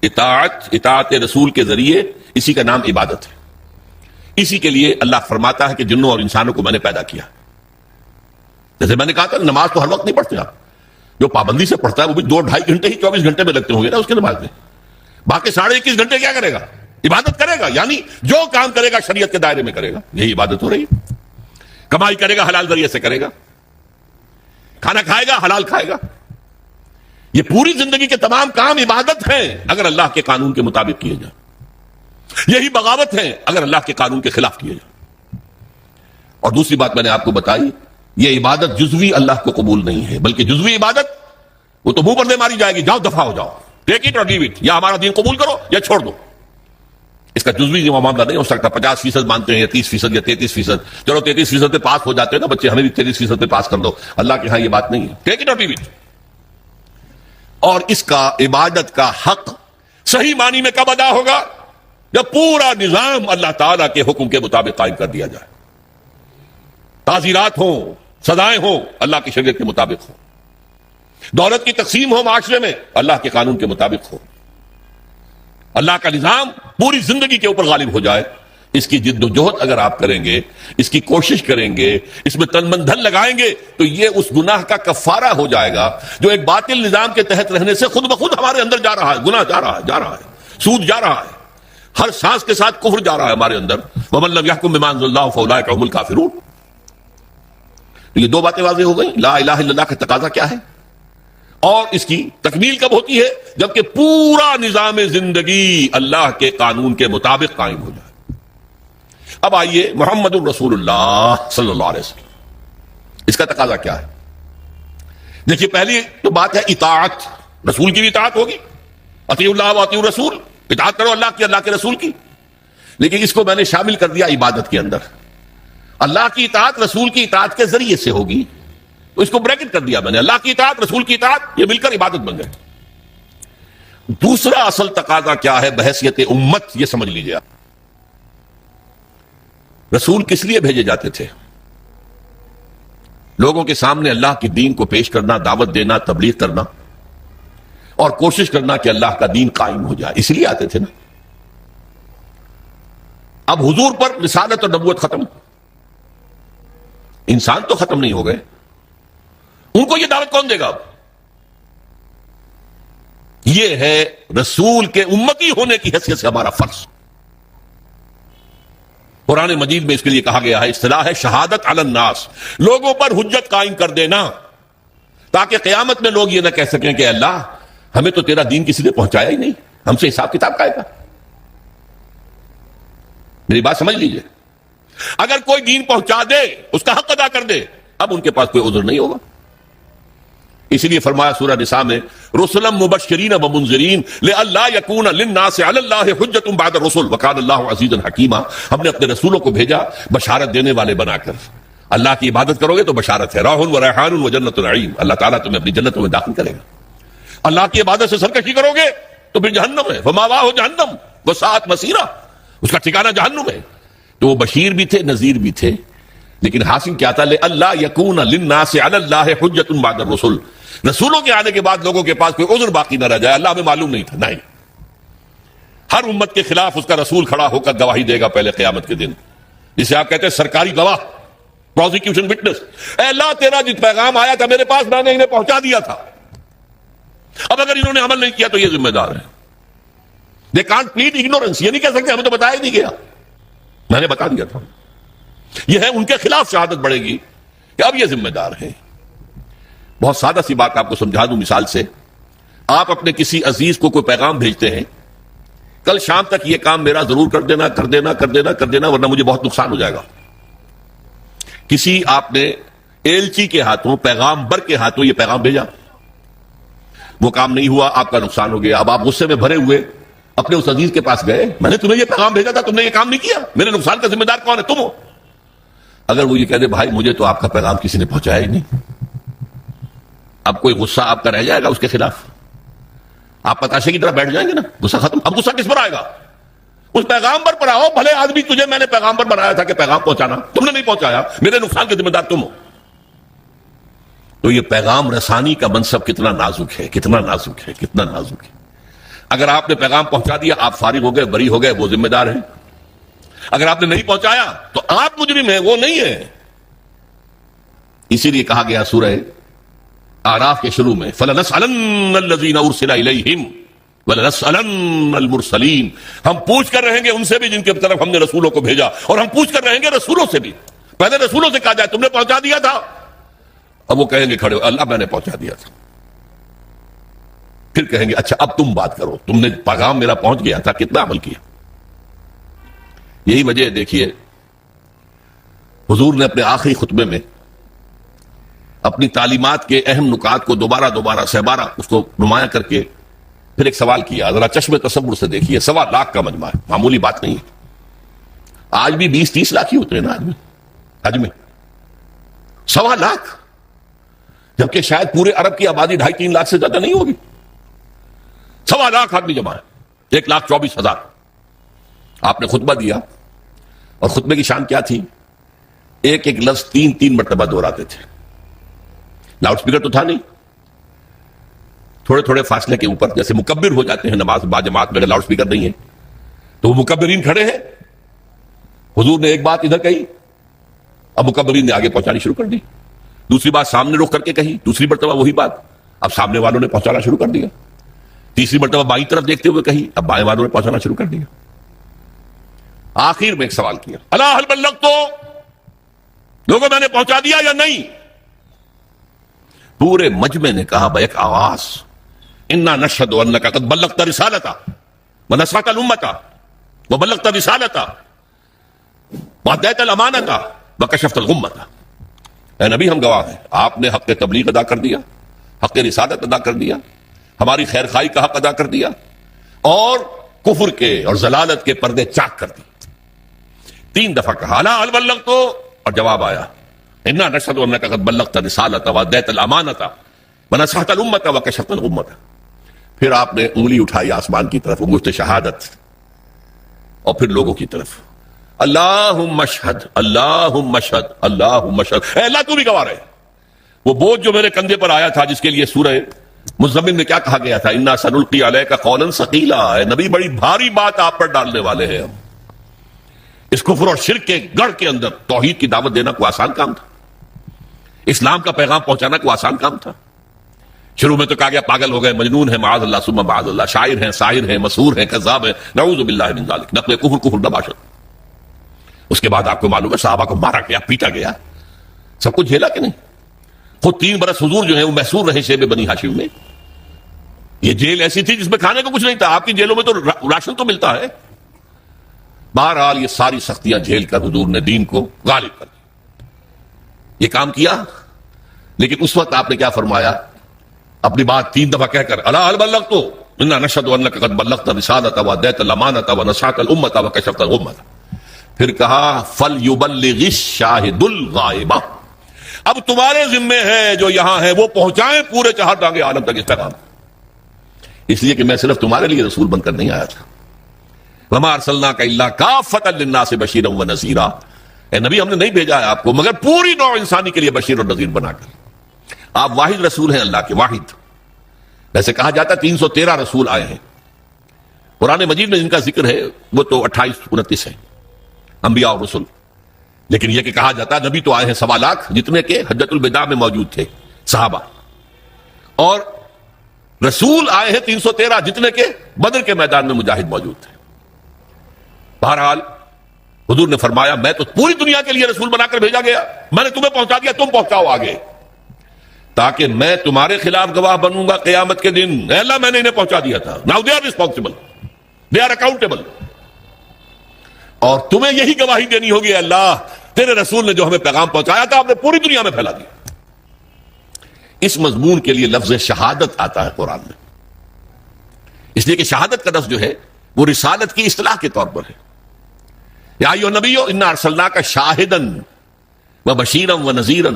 اطاعت رسول کے ذریعے، اسی کا نام عبادت ہے. اسی کے لیے اللہ فرماتا ہے کہ جنوں اور انسانوں کو میں نے پیدا کیا. جیسے میں نے کہا تھا نماز تو ہر وقت نہیں پڑھتے آپ، جو پابندی سے پڑھتا ہے وہ بھی 2-2.5 گھنٹے ہی 24 گھنٹے میں لگتے ہوں گے نا اس کی نماز میں. باقی 21.5 گھنٹے کیا کرے گا؟ عبادت کرے گا. یعنی جو کام کرے گا شریعت کے دائرے میں کرے گا، یہی عبادت ہو رہی ہے. کمائی کرے گا حلال ذریعے سے کرے گا، کھانا کھائے گا حلال کھائے گا. یہ پوری زندگی کے تمام کام عبادت ہیں اگر اللہ کے قانون کے مطابق کیے جائیں. یہی بغاوت ہے اگر اللہ کے قانون کے خلاف کیے جائیں. اور دوسری بات میں نے آپ کو بتائی، یہ عبادت جزوی اللہ کو قبول نہیں ہے، بلکہ جزوی عبادت وہ تو منہ پر دے ماری جائے گی، جاؤ دفع ہو جاؤ، ٹیک اٹ اور لیو اٹ، یا ہمارا دین قبول کرو یا چھوڑ دو. اس کا جزوی معاملہ نہیں ہو سکتا. 50% مانتے ہیں یا 30% یا 33%. چلو 33% پہ پاس ہو جاتے ہیں نا بچے، ہمیں بھی 33% پہ پاس کر دو. اللہ کے ہاں یہ بات نہیں ہے، ٹیک اٹ اور لیو اٹ. اور اس کا عبادت کا حق صحیح معنی میں کب ادا ہوگا؟ جب پورا نظام اللہ تعالیٰ کے حکم کے مطابق قائم کر دیا جائے. تعزیرات ہوں، سزائیں ہوں، اللہ کی شریعت کے مطابق ہوں. دولت کی تقسیم ہو معاشرے میں، اللہ کے قانون کے مطابق ہو. اللہ کا نظام پوری زندگی کے اوپر غالب ہو جائے. اس کی جد و جہد اگر آپ کریں گے، اس کی کوشش کریں گے، اس میں تن من دھن لگائیں گے، تو یہ اس گناہ کا کفارہ ہو جائے گا جو ایک باطل نظام کے تحت رہنے سے خود بخود ہمارے اندر جا رہا ہے. گناہ جا رہا ہے، سود جا رہا ہے، ہر سانس کے ساتھ کفر جا رہا ہے ہمارے اندر. وَمَن لَمْ يَحْكُم بِمَا أَنزَلَ اللَّهُ فَأُولَٰئِكَ هُمُ الْكَافِرُونَ. یہ دو باتیں واضح ہو گئیں. لا الہ الا اللہ کا تقاضا کیا ہے اور اس کی تکمیل کب ہوتی ہے؟ جبکہ پورا نظام زندگی اللہ کے قانون کے مطابق قائم ہو جائے. اب آئیے محمد الرسول اللہ صلی اللہ علیہ وسلم، اس کا تقاضا کیا ہے؟ دیکھیے پہلی تو بات ہے اطاعت. رسول کی بھی اطاعت ہوگی، اطیعوا اللہ واطیعوا الرسول، اطاعت کرو اللہ کی، اللہ کے رسول کی. لیکن اس کو میں نے شامل کر دیا عبادت کے اندر. اللہ کی اطاعت رسول کی اطاعت کے ذریعے سے ہوگی، تو اس کو بریکٹ کر دیا میں نے. اللہ کی اطاعت رسول کی اطاعت یہ مل کر عبادت بن گئے. دوسرا اصل تقاضا کیا ہے بحیثیت امت؟ یہ سمجھ لیجیے آپ. رسول کس لیے بھیجے جاتے تھے؟ لوگوں کے سامنے اللہ کے دین کو پیش کرنا، دعوت دینا، تبلیغ کرنا اور کوشش کرنا کہ اللہ کا دین قائم ہو جائے. اس لیے آتے تھے نا. اب حضور پر رسالت اور نبوت ختم، انسان تو ختم نہیں ہو گئے. ان کو یہ دعوت کون دے گا؟ اب یہ ہے رسول کے امتی ہونے کی حیثیت سے ہمارا فرض. قرآن مجید میں اس کے لیے کہا گیا ہے، اصطلاح ہے شہادت علی الناس، لوگوں پر حجت قائم کر دینا، تاکہ قیامت میں لوگ یہ نہ کہہ سکیں کہ اللہ ہمیں تو تیرا دین کسی نے پہنچایا ہی نہیں، ہم سے حساب کتاب کا آئے گا. میری بات سمجھ لیجئے. اگر کوئی دین پہنچا دے، اس کا حق ادا کر دے، اب ان کے پاس کوئی عذر نہیں ہوگا. اسی لیے فرمایا سورہ نساء میں رسلا مبشرین ومنذرین لئلا یکون للناس علی اللہ حجۃ بعد الرسل وکان اللہ عزیزا حکیما. ہم نے اپنے رسولوں کو بھیجا بشارت دینے والے بنا کر. اللہ کی عبادت کرو گے تو بشارت ہے، راح و ریحان و جنت النعیم، اللہ تعالیٰ تمہیں اپنی جنتوں میں داخل کرے گا. اللہ کی عبادت سے سرکشی کرو گے تو پھر جہنم ہے، فماواہ جہنم وساءت مصیرا، اس کا ٹھکانہ جہنم ہے. تو وہ بشیر بھی تھے، نذیر بھی تھے، لیکن حاصل کیا تھا؟ لئلا یکون للناس علی اللہ حجۃ بعد الرسل. رسولوں کے آنے کے بعد لوگوں کے پاس کوئی عذر باقی نہ رہ جائے. اللہ ہمیں معلوم نہیں تھا، نہیں. ہر امت کے خلاف اس کا رسول کھڑا ہو کر گواہی دے گا پہلے قیامت کے دن، جسے آپ کہتے ہیں سرکاری گواہ، پروزیکیوشن وٹنس. اے اللہ تیرا جس پیغام آیا تھا میرے پاس میں نے انہیں پہنچا دیا تھا، اب اگر انہوں نے عمل نہیں کیا تو یہ ذمہ دار ہے. They can't plead ignorance. یہ نہیں کہہ سکتے ہمیں تو بتایا نہیں گیا، میں نے بتا دیا تھا. یہ ہے ان کے خلاف شہادت بڑھے گی کہ اب یہ ذمہ دار ہیں. بہت سادہ سی بات آپ کو سمجھا دوں مثال سے. آپ اپنے کسی عزیز کو کوئی پیغام بھیجتے ہیں، کل شام تک یہ کام میرا ضرور کر دینا کر دینا کر دینا کر دینا ورنہ مجھے بہت نقصان ہو جائے گا. کسی آپ نے ایلچی کے ہاتھوں، پیغامبر کے ہاتھوں یہ پیغام بھیجا، وہ کام نہیں ہوا، آپ کا نقصان ہو گیا. اب آپ غصے میں بھرے ہوئے اپنے اس عزیز کے پاس گئے، میں نے تمہیں یہ پیغام بھیجا تھا، تم نے یہ کام نہیں کیا، میرے نقصان کا ذمہ دار کون ہے؟ تم ہو. اگر وہ یہ کہہ دے بھائی مجھے تو آپ کا پیغام کسی نے پہنچایا ہی نہیں، اب کوئی غصہ آپ کا رہ جائے گا اس کے خلاف؟ آپ پتاشے کی طرح بیٹھ جائیں گے نا، غصہ ختم. اب غصہ کس پر آئے گا؟ اس پیغامبر پر آؤ. بھلے آدمی تجھے میں نے پیغامبر بنایا تھا کہ پیغام پہنچانا، تم نے نہیں پہنچایا، میرے نقصان کے ذمہ دار تم ہو. تو یہ پیغام رسانی کا منصب کتنا نازک ہے، کتنا نازک ہے، کتنا نازک ہے. اگر آپ نے پیغام پہنچا دیا آپ فارغ ہو گئے، بری ہو گئے، وہ ذمہ دار ہیں. اگر آپ نے نہیں پہنچایا تو آپ مجرم ہیں، وہ نہیں ہے. اسی لیے کہا گیا سورہ اعراف کے شروع میں فَلَنَسْأَلَنَّ الَّذِينَ أُرْسِلَ إِلَيْهِمْ وَلَنَسْأَلَنَّ الْمُرْسَلِينَ. ہم پوچھ کر رہیں گے ان سے بھی جن کے طرف ہم نے رسولوں کو بھیجا، اور ہم پوچھ کر رہیں گے رسولوں سے بھی. پہلے رسولوں سے کہا جائے تم نے پہنچا دیا تھا، اب وہ کہیں گے کھڑے ہو اللہ میں نے پہنچا دیا تھا. پھر کہیں گے اچھا اب تم بات کرو، تم نے پیغام میرا پہنچ گیا تھا، کتنا عمل کیا. یہی وجہ دیکھیے حضور نے اپنے آخری خطبے میں اپنی تعلیمات کے اہم نکات کو دوبارہ سہبارہ اس کو نمایاں کر کے پھر ایک سوال کیا. ذرا چشم تصور سے دیکھیے، 1.25 لاکھ کا مجمع ہے، معمولی بات نہیں ہے. آج بھی 20-30 لاکھ ہی ہوتے ہیں نا آدمی حج میں. 1.25 لاکھ، جبکہ شاید پورے عرب کی آبادی 2.5-3 لاکھ سے زیادہ نہیں ہوگی. 1.25 لاکھ آدمی جمع ہے، 1,24,000. آپ نے خطبہ دیا اور خطبے کی شان کیا تھی؟ ایک لفظ 3 مرتبہ دہراتے تھے. لاؤڈ سپیکر تو تھا نہیں، تھوڑے فاصلے کے اوپر جیسے مکبر ہو جاتے ہیں نماز با جماعت میں، لاؤڈ سپیکر نہیں ہے تو وہ مکبرین کھڑے ہیں. حضور نے ایک بات ادھر کہی، اب مکبرین نے آگے پہنچانی شروع کر دی. دوسری بات سامنے رخ کر کے کہی، دوسری مرتبہ وہی بات، اب سامنے والوں نے پہنچانا شروع کر دیا. تیسری مرتبہ بائیں طرف دیکھتے ہوئے کہی، اب بائیں والوں نے پہنچانا شروع کر دیا. آخر میں ایک سوال کیا، الا هل بلغت، لوگوں میں نے پہنچا دیا یا نہیں؟ پورے مجمع نے کہا بیک آواز، انا نشهد انک قد بلغت رسالتا ونصحت الامتا وبلغت رسالتا وادیت الامانتا وکشفت الغمتا. اے نبی ہم گواہ ہیں، آپ نے حق تبلیغ ادا کر دیا، حق رسالت ادا کر دیا، ہماری خیر خواہی کا حق ادا کر دیا، اور کفر کے اور ضلالت کے پردے چاک کر دیے. 3 دفعہ کہا الا هل بلغت، اور جواب آیا انا نشهد انک قد بلغت رسالت وادیت الامانت ونصحت الامت وکشفت الغمۃ. پھر آپ نے انگلی اٹھائی آسمان کی طرف، انگشت شہادت، اور پھر لوگوں کی طرف، اللہم اشہد اللہم اشہد اللہم اشہد. اے اللہ تو بھی گواہ رہے. وہ بوجھ جو میرے کندھے پر آیا تھا، جس کے لیے سورہ مزمل میں کیا کہا گیا تھا، انا سنلقی علیک قولا ثقیلا، اے نبی بڑی بھاری بات آپ پر ڈالنے والے ہیں ہم. اس کفر اور شرک کے گڑھ کے اندر توحید کی دعوت دینا کوئی آسان کام تھا؟ اسلام کا پیغام پہنچانا کوئی آسان کام تھا؟ شروع میں تو کہا گیا پاگل ہو گئے، مجنون ہے، معاذ اللہ ثم معاذ اللہ، شاعر ہیں، ساحر ہیں، مسحور ہیں، کذاب ہیں، نعوذ باللہ من ذلک، نقل کفر نباشت. اس کے بعد آپ کو معلوم ہے صحابہ کو مارا گیا، پیٹا گیا، سب کچھ جھیلا کہ نہیں؟ خود 3 برس حضور جو ہیں وہ محصور رہے شیب بنی ہاشم میں. یہ جیل ایسی تھی جس میں کھانے کو کچھ نہیں تھا. آپ کی جیلوں میں تو راشن تو ملتا ہے. بہرحال یہ ساری سختیاں جھیل کر حضور نے دین کو غالب کر دیا، یہ کام کیا. لیکن اس وقت آپ نے کیا فرمایا؟ اپنی بات 3 دفعہ کہہ کر الا هل بلغت انا نشهد انک قد بلغت رسالت وادیت الامانۃ ونصحت الامۃ وکشفت الغمۃ. پھر کہا فلیبلغ الشاہد الغائب، اب تمہارے ذمے ہے جو یہاں ہے وہ پہنچائیں پورے چہارتانگے عالم تک اس پیغام. اس لیے کہ میں صرف تمہارے لیے رسول بن کر نہیں آیا تھا. وما ارسلناک الا کافۃ للناس بشیرا ونذیرا، اے نبی ہم نے نہیں بھیجا ہے آپ کو مگر پوری نوع انسانی کے لیے بشیر اور نذیر بنا کر. آپ واحد رسول ہیں اللہ کے، واحد. ویسے کہا جاتا 313 رسول آئے ہیں. قرآن مجید میں جن کا ذکر ہے وہ تو 28-29 ہیں انبیاء اور رسول. لیکن یہ کہ کہا جاتا نبی تو آئے ہیں 1.25 لاکھ، جتنے کہ حجۃ الوداع میں موجود تھے صحابہ، اور رسول آئے ہیں 313، جتنے کہ بدر کے میدان میں مجاہد موجود تھے. بہرحال حضور نے فرمایا میں تو پوری دنیا کے لیے رسول بنا کر بھیجا گیا، میں نے تمہیں پہنچا دیا، تم پہنچاؤ آگے، تاکہ میں تمہارے خلاف گواہ بنوں گا قیامت کے دن. اے اللہ میں نے انہیں پہنچا دیا تھا. Now they are responsible, they are accountable. اور تمہیں یہی گواہی دینی ہوگی اے اللہ تیرے رسول نے جو ہمیں پیغام پہنچایا تھا آپ نے پوری دنیا میں پھیلا دیا. اس مضمون کے لیے لفظ شہادت آتا ہے قرآن میں، اس لیے کہ شہادت کا لفظ جو ہے وہ رسالت کی اصطلاح کے طور پر ہے. یا ایھا النبی انا ارسلناک شاہدا وبشیرا ونذیرا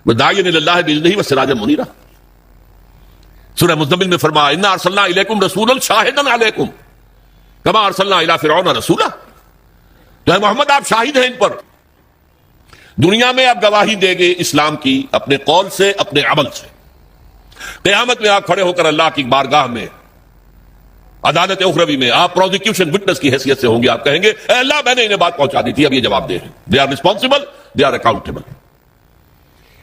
وداعیا الی اللہ باذنہ وسراجا منیرا. سورہ مزمل میں فرمایا انا ارسلنا الیکم رسولا شاہدا علیکم کما ارسلنا الی فرعون رسولا. تو اے محمد آپ شاہد ہیں ان پر، دنیا میں آپ گواہی دیں گے اسلام کی اپنے قول سے اپنے عمل سے. قیامت میں آپ کھڑے ہو کر اللہ کی بارگاہ میں عدالت اخروی میں آپ پروزیکیوشن وٹنس کی حیثیت سے ہوں گے. آپ کہیں گے اے اللہ میں نے انہیں بات پہنچا دی تھی, اب یہ جواب دے. They are responsible, they are accountable.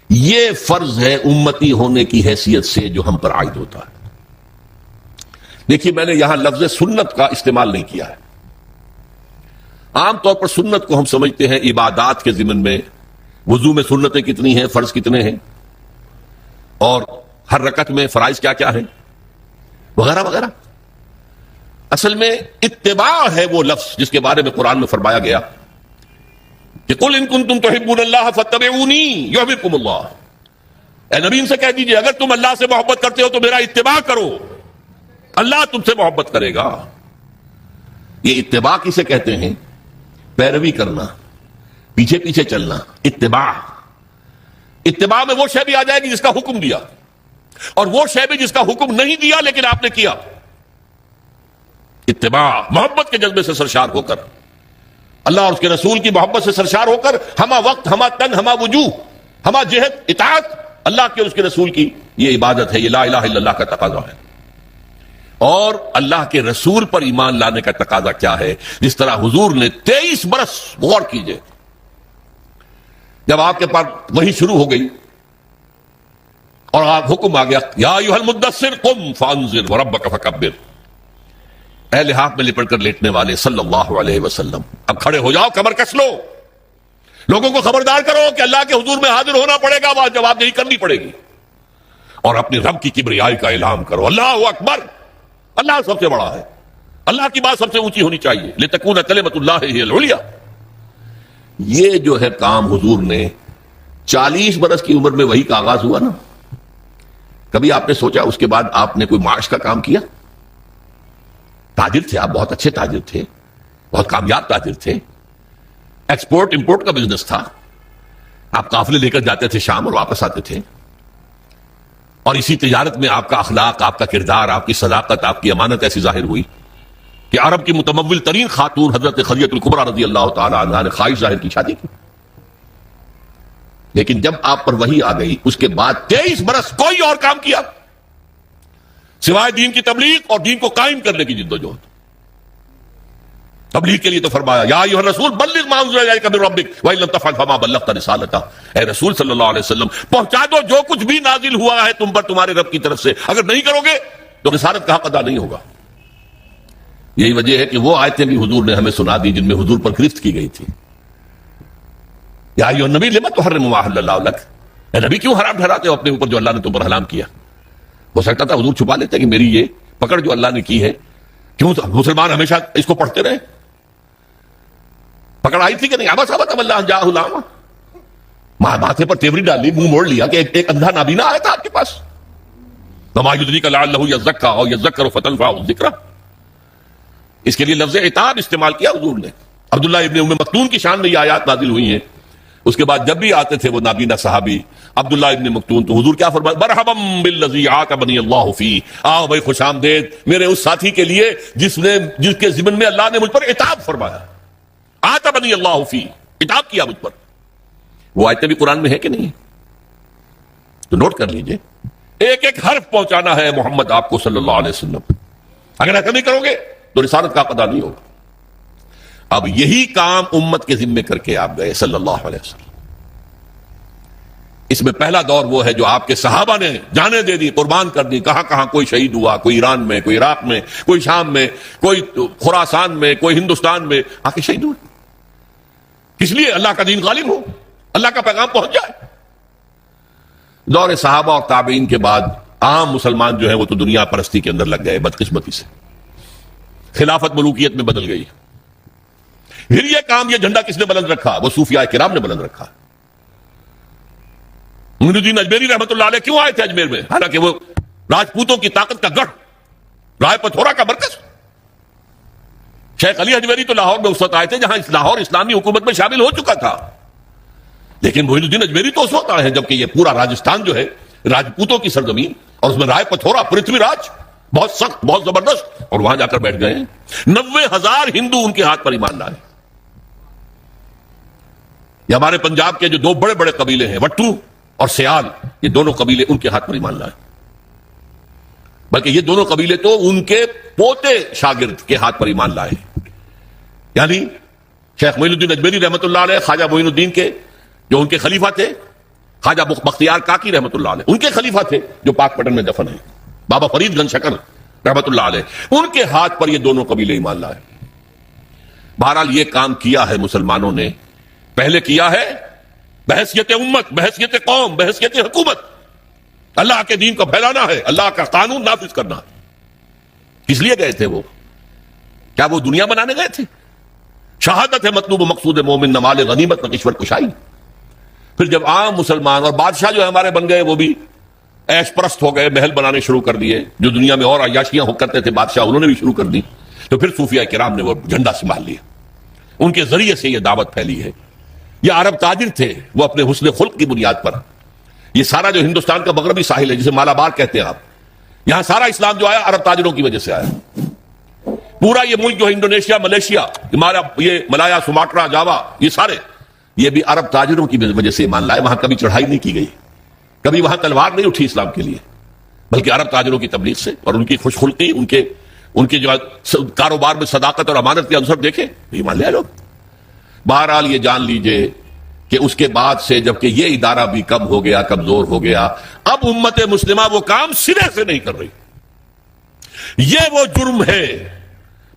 یہ فرض ہے امتی ہونے کی حیثیت سے جو ہم پر عائد ہوتا ہے. دیکھیے میں نے یہاں لفظ سنت کا استعمال نہیں کیا ہے. عام طور پر سنت کو ہم سمجھتے ہیں عبادات کے ضمن میں, وضو میں سنتیں کتنی ہیں, فرض کتنے ہیں, اور ہر رکعت میں فرائض کیا کیا ہیں, وغیرہ وغیرہ. اصل میں اتباع ہے وہ لفظ جس کے بارے میں قرآن میں فرمایا گیا کہ قل ان کنتم تحبون اللہ فاتبعونی یحببکم اللہ. اے نبی ان سے کہہ دیجئے اگر تم اللہ سے محبت کرتے ہو تو میرا اتباع کرو, اللہ تم سے محبت کرے گا. یہ اتباع کسے کہتے ہیں؟ پیروی کرنا, پیچھے پیچھے چلنا. اتباع, اتباع میں وہ شے بھی آ جائے گی جس کا حکم دیا, اور وہ شے بھی جس کا حکم نہیں دیا لیکن آپ نے کیا. اتباع محبت کے جذبے سے سرشار ہو کر, اللہ اور اس کے رسول کی محبت سے سرشار ہو کر, ہما وقت, ہما تن, ہما وجوہ, ہما جہت اطاعت اللہ کے اور اس کے رسول کی. یہ عبادت ہے, یہ لا الہ الا اللہ کا تقاضا ہے. اور اللہ کے رسول پر ایمان لانے کا تقاضا کیا ہے؟ جس طرح حضور نے 23 برس, غور کیجئے, جب آپ کے پاس وحی شروع ہو گئی اور آپ حکم آ گیا یا ایھا المدثر قم فانذر وربک فکبر, اے لحاف میں لپٹ کر لیٹنے والے صلی اللہ علیہ وسلم اب کھڑے ہو جاؤ, کمر کس لو, لوگوں کو خبردار کرو کہ اللہ کے حضور میں حاضر ہونا پڑے گا, وہاں جواب دہی کرنی پڑے گی, اور اپنے رب کی کبریائی کا اعلان کرو. اللہ اکبر, اللہ سب سے بڑا ہے, اللہ کی بات سب سے اونچی ہونی چاہیے. لتکون کلمۃ اللہ ہی العلیٰ. یہ جو ہے کام حضور نے 40 برس کی عمر میں وہی کا آغاز ہوا نا. کبھی آپ نے سوچا اس کے بعد آپ نے کوئی معاش کا کام کیا؟ تاجر تھے آپ, بہت اچھے تاجر تھے, بہت کامیاب تاجر تھے, ایکسپورٹ امپورٹ کا بزنس تھا, آپ قافلے لے کر جاتے تھے شام اور واپس آتے تھے, اور اسی تجارت میں آپ کا اخلاق, آپ کا کردار, آپ کی صداقت, آپ کی امانت ایسی ظاہر ہوئی کہ عرب کی متمول ترین خاتون حضرت خدیجہ الکبریٰ رضی اللہ تعالی عنہا نے خواہش ظاہر کی شادی کی. لیکن جب آپ پر وحی آ گئی اس کے بعد 23 برس کوئی اور کام کیا سوائے دین کی تبلیغ اور دین کو قائم کرنے کی جدوجہد. تبلیغ کے لیے تو فرمایا یا ایھا الرسول بلغ ما انزل الیک من ربک وان لم تفعل فما بلغت رسالتہ. اے رسول صلی اللہ علیہ وسلم پہنچا دو جو کچھ بھی نازل ہوا ہے تم پر تمہارے رب کی طرف سے, اگر نہیں کرو گے تو رسالت کا حق ادا نہیں ہوگا. یہی وجہ ہے کہ وہ آیتیں بھی حضور نے ہمیں سنا دی جن میں حضور پر گرفت کی گئی تھی. یا ایھا النبی لما تحرم ما احل اللہ لک, اے نبی کیوں حرام ٹھہراتے ہو اپنے اوپر جو اللہ نے تم پر حلال کیا. ہو سکتا تھا حضور چھپا لیتے کہ میری یہ پکڑ جو اللہ نے کی ہے, کیوں مسلمان ہمیشہ اس کو پڑھتے رہے. پکڑ آئی تھی کہ نہیں؟ ابا صاحب اللہ جاہ العامہ, ماتھے پر تیوری ڈال لی, منہ موڑ لیا کہ ایک اندھا نابینا آیا تھا آپ کے پاس. وما یدریک لعلہ یزکیٰ او یذکر فتنفعہ الذکریٰ. اس کے لیے لفظ عتاب استعمال کیا حضور نے. عبداللہ ابن ام مکتوم کی شان میں یہ آیات نازل ہوئی ہیں. اس کے بعد جب بھی آتے تھے وہ نابینا صحابی عبداللہ ابن مکتوم, تو حضور کیا فرمایا؟ مرحبا بالذی عاتبنی اللہ فیہ, آؤ بھائی خوش آمدید میرے اس ساتھی کے لیے جس کے ضمن میں اللہ نے مجھ پر عتاب فرمایا. عاتبنی اللہ فیہ, عتاب کیا مجھ پر. وہ آیتیں بھی قرآن میں ہے کہ نہیں؟ تو نوٹ کر لیجئے, ایک ایک حرف پہنچانا ہے محمد آپ کو صلی اللہ علیہ وسلم. اگر ایسا نہیں کرو گے تو رسالت کا ادا نہیں ہوگا. اب یہی کام امت کے ذمے کر کے آپ گئے صلی اللہ علیہ وسلم. اس میں پہلا دور وہ ہے جو آپ کے صحابہ نے جانیں دے دی, قربان کر دی. کہاں کہاں کوئی شہید ہوا, کوئی ایران میں, کوئی عراق میں, کوئی شام میں, کوئی خراسان میں, کوئی ہندوستان میں آ کے شہید ہوئے. کس لیے؟ اللہ کا دین غالب ہو, اللہ کا پیغام پہنچ جائے. دور صحابہ اور تابعین کے بعد عام مسلمان جو ہے وہ تو دنیا پرستی کے اندر لگ گئے بدقسمتی سے. خلافت ملوکیت میں بدل گئی. پھر یہ کام, یہ جھنڈا کس نے بلند رکھا؟ وہ صوفیاء کرام نے بلند رکھا. معین الدین اجمیری رحمۃ اللہ علیہ کیوں آئے تھے اجمیر میں؟ حالانکہ وہ راجپوتوں کی طاقت کا گڑھ, رائے پتھورا کا مرکز. شیخ علی اجمیری تو لاہور میں اس وقت آئے تھے جہاں لاہور اسلامی حکومت میں شامل ہو چکا تھا. لیکن معین الدین اجمیری تو اس وقت آئے ہیں جبکہ یہ پورا راجستھان جو ہے راجپوتوں کی سرزمین, اور اس میں رائے پتھورا پرتھوی راج بہت سخت, بہت زبردست, اور وہاں جا کر بیٹھ گئے ہیں. 90,000 ہندو ان کے ہاتھ پر ایمان لائے. یہ ہمارے پنجاب کے جو دو بڑے بڑے قبیلے ہیں وٹو اور سیال, یہ دونوں قبیلے ان کے ہاتھ پر ایمان لائے. بلکہ یہ دونوں قبیلے تو ان کے پوتے شاگرد کے ہاتھ پر ایمان لائے. یعنی شیخ معین الدین اجمیری رحمۃ اللہ علیہ خواجہ معین الدین کے جو ان کے خلیفہ تھے، خواجہ بختیار کاکی رحمۃ اللہ علیہ ان کے خلیفہ تھے جو پاک پٹن میں دفن ہیں، بابا فرید گنج شکر رحمۃ اللہ علیہ ان کے ہاتھ پر یہ دونوں قبیلے ایمان لائے. بہرحال یہ کام کیا ہے مسلمانوں نے، پہلے کیا ہے بحیثیت امت، بحیثیت قوم، بحیثیت حکومت. اللہ کے دین کو پھیلانا ہے، اللہ کا قانون نافذ کرنا ہے. کس لیے گئے تھے وہ؟ کیا وہ دنیا بنانے گئے تھے؟ شہادت ہے مطلوب و مقصود مومن، نمال غنیمت نہ کشور کشائی. پھر جب عام مسلمان اور بادشاہ جو ہمارے بن گئے وہ بھی عیش پرست ہو گئے، محل بنانے شروع کر دیے، جو دنیا میں اور عیاشیاں ہو کرتے تھے بادشاہ انہوں نے بھی شروع کر دی. تو پھر صوفیاء کرام نے وہ جھنڈا سنبھال لیا، ان کے ذریعے سے یہ دعوت پھیلی ہے. یہ عرب تاجر تھے، وہ اپنے حسن خلق کی بنیاد پر، یہ سارا جو ہندوستان کا مغربی ساحل ہے جسے مالابار کہتے ہیں آپ، یہاں سارا اسلام جو آیا عرب تاجروں کی وجہ سے آیا. پورا یہ ملک جو انڈونیشیا، ملیشیا، ہمارا یہ ملایا، سماٹرا، جاوا، یہ سارے یہ بھی عرب تاجروں کی وجہ سے ایمان لائے. وہاں کبھی چڑھائی نہیں کی گئی، کبھی وہاں تلوار نہیں اٹھی اسلام کے لیے، بلکہ عرب تاجروں کی تبلیغ سے اور ان کی خوش خلقی، ان کے جو کاروبار میں صداقت اور امانت کے عنصر دیکھے ایمان لے لوگ. بہرحال یہ جان لیجئے کہ اس کے بعد سے جبکہ یہ ادارہ بھی کم ہو گیا، کمزور ہو گیا، اب امت مسلمہ وہ کام سرے سے نہیں کر رہی. یہ وہ جرم ہے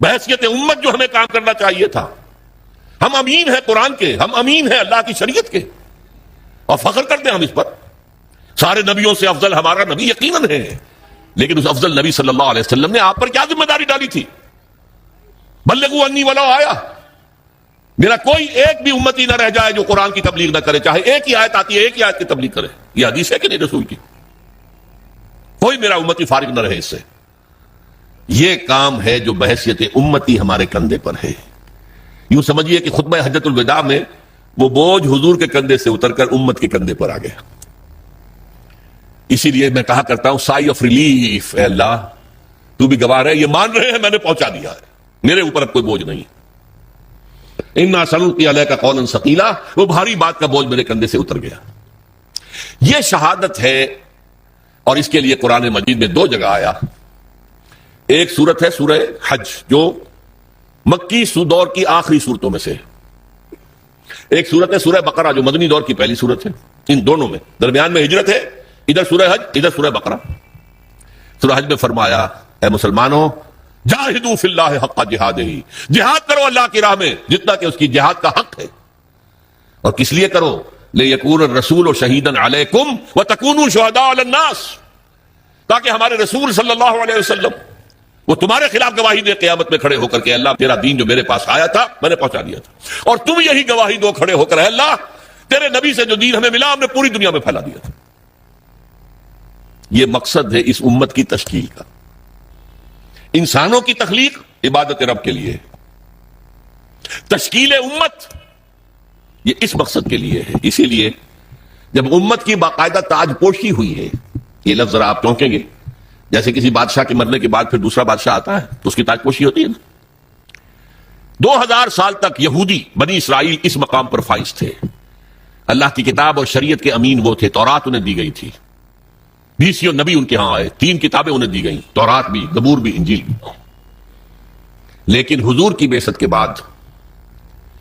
بحیثیت امت جو ہمیں کام کرنا چاہیے تھا. ہم امین ہیں قرآن کے، ہم امین ہیں اللہ کی شریعت کے، اور فخر کرتے ہیں ہم اس پر. سارے نبیوں سے افضل ہمارا نبی یقیناً ہے، لیکن اس افضل نبی صلی اللہ علیہ وسلم نے آپ پر کیا ذمہ داری ڈالی تھی؟ بلغوا انی ولو آیا، میرا کوئی ایک بھی امتی نہ رہ جائے جو قرآن کی تبلیغ نہ کرے، چاہے ایک ہی آیت آتی ہے ایک ہی آیت کی تبلیغ کرے. یہ حدیث ہے کہ نہیں رسول کی؟ کوئی میرا امتی فارغ نہ رہے اس سے. یہ کام ہے جو بحیثیت امتی ہمارے کندھے پر ہے. یوں سمجھیے کہ خطبہ حجت الوداع میں وہ بوجھ حضور کے کندھے سے اتر کر امت کے کندھے پر آ گیا. اسی لیے میں کہا کرتا ہوں سائی آف ریلیف، اے اللہ تو بھی گواہ ہے، یہ مان رہے ہیں میں نے پہنچا دیا ہے، میرے اوپر اب کوئی بوجھ نہیں. انا سنلقی علیک قولا ثقیلا، وہ بھاری بات کا بوجھ میرے کندھے سے اتر گیا. یہ شہادت ہے، اور اس کے لیے قرآن مجید میں 2 جگہ آیا. ایک سورت ہے سورہ حج جو مکی دور کی آخری صورتوں میں سے، ایک سورت ہے سورہ بقرہ جو مدنی دور کی پہلی سورت ہے. ان دونوں میں درمیان میں ہجرت ہے، ادھر سورہ حج ادھر سورہ بقرہ. سورہ حج میں فرمایا اے مسلمانوں جاہدوا فی اللہ حق جہادہ، جہاد کرو اللہ کی راہ میں جتنا کہ اس کی جہاد کا حق ہے. اور کس لیے کرو؟ لیکون الرسول شہیدا علیکم وتکونوا شہداء علی الناس، تاکہ ہمارے رسول صلی اللہ علیہ وسلم وہ تمہارے خلاف گواہی دے قیامت میں کھڑے ہو کر کہ اللہ تیرا دین جو میرے پاس آیا تھا میں نے پہنچا دیا تھا، اور تم یہی گواہی دو کھڑے ہو کر اے اللہ تیرے نبی سے جو دین ہمیں ملا ہم نے پوری دنیا میں پھیلا دیا تھا. یہ مقصد ہے اس امت کی تشکیل کا. انسانوں کی تخلیق عبادت رب کے لیے، تشکیل امت یہ اس مقصد کے لیے ہے. اسی لیے جب امت کی باقاعدہ تاج پوشی ہوئی ہے، یہ لفظ ذرا آپ چونکیں گے، جیسے کسی بادشاہ کے مرنے کے بعد پھر دوسرا بادشاہ آتا ہے تو اس کی تاج پوشی ہوتی ہے نا. 2000 سال تک یہودی بنی اسرائیل اس مقام پر فائز تھے. اللہ کی کتاب اور شریعت کے امین وہ تھے، تورات انہیں دی گئی تھی، 20 نبی ان کے ہاں آئے، 3 کتابیں انہیں دی گئیں، تورات بھی، زبور بھی، انجیل بھی. لیکن حضور کی بعثت کے بعد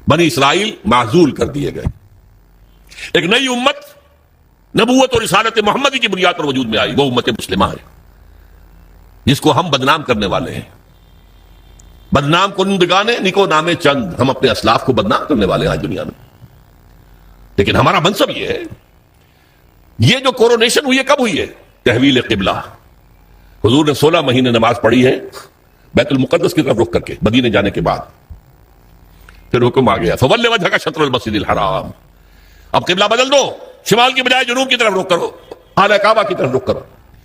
بنی اسرائیل معزول کر دیے گئے. ایک نئی امت نبوت اور رسالت محمدی کی بنیاد پر وجود میں آئی، وہ امت مسلمہ ہے جس کو ہم بدنام کرنے والے ہیں. بدنام کنندگانے نکو نامے چند، ہم اپنے اسلاف کو بدنام کرنے والے ہیں آج دنیا میں. لیکن ہمارا منصب یہ ہے، یہ جو کورونیشن ہوئی ہے کب ہوئی ہے؟ تحویل قبلہ. حضور نے 16 مہینے نماز پڑھی ہے بیت المقدس کی طرف رخ کر کے مدینے جانے کے بعد، پھر حکم آ گیا فول وجهک شطر المسجد الحرام، اب قبلہ بدل دو، شمال کی بجائے جنوب کی طرف رخ کرو، اعلی کعبہ کی طرف رخ کرو.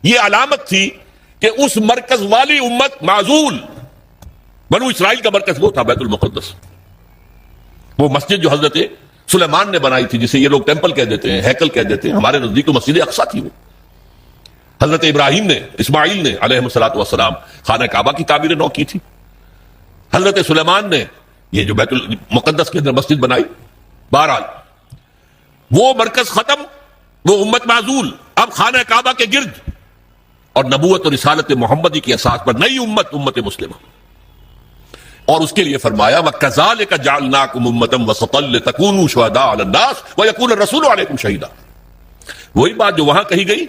یہ علامت تھی کہ اس مرکز والی امت معزول. بنو اسرائیل کا مرکز وہ تھا بیت المقدس، وہ مسجد جو حضرت سلیمان نے بنائی تھی، جسے یہ لوگ ٹیمپل کہہ دیتے ہیں، ہیکل کہہ دیتے ہیں، ہمارے نزدیک تو مسجد اقصی تھی. وہ حضرت ابراہیم نے، اسماعیل نے علیہ الصلوۃ والسلام خانہ کعبہ کی تعمیر نو کی تھی. حضرت سلیمان نے یہ جو بیت المقدس کے اندر مسجد بنائی. بہرحال وہ مرکز ختم، وہ امت معزول. اب خانہ کعبہ کے گرد اور نبوت اور رسالت محمدی کی اساس پر نئی امت مسلمہ. اور اس کے لیے فرمایا وَكَذَلِكَ جَعَلْنَاكُمْ أُمَّةً وَسَطًا لِتَكُونُوا شُهَدَاءَ عَلَى النَّاسِ وَيَكُونَ الرَّسُولُ عَلَيْكُمْ شَهِيدًا. وہی بات جو وہاں کہی گئی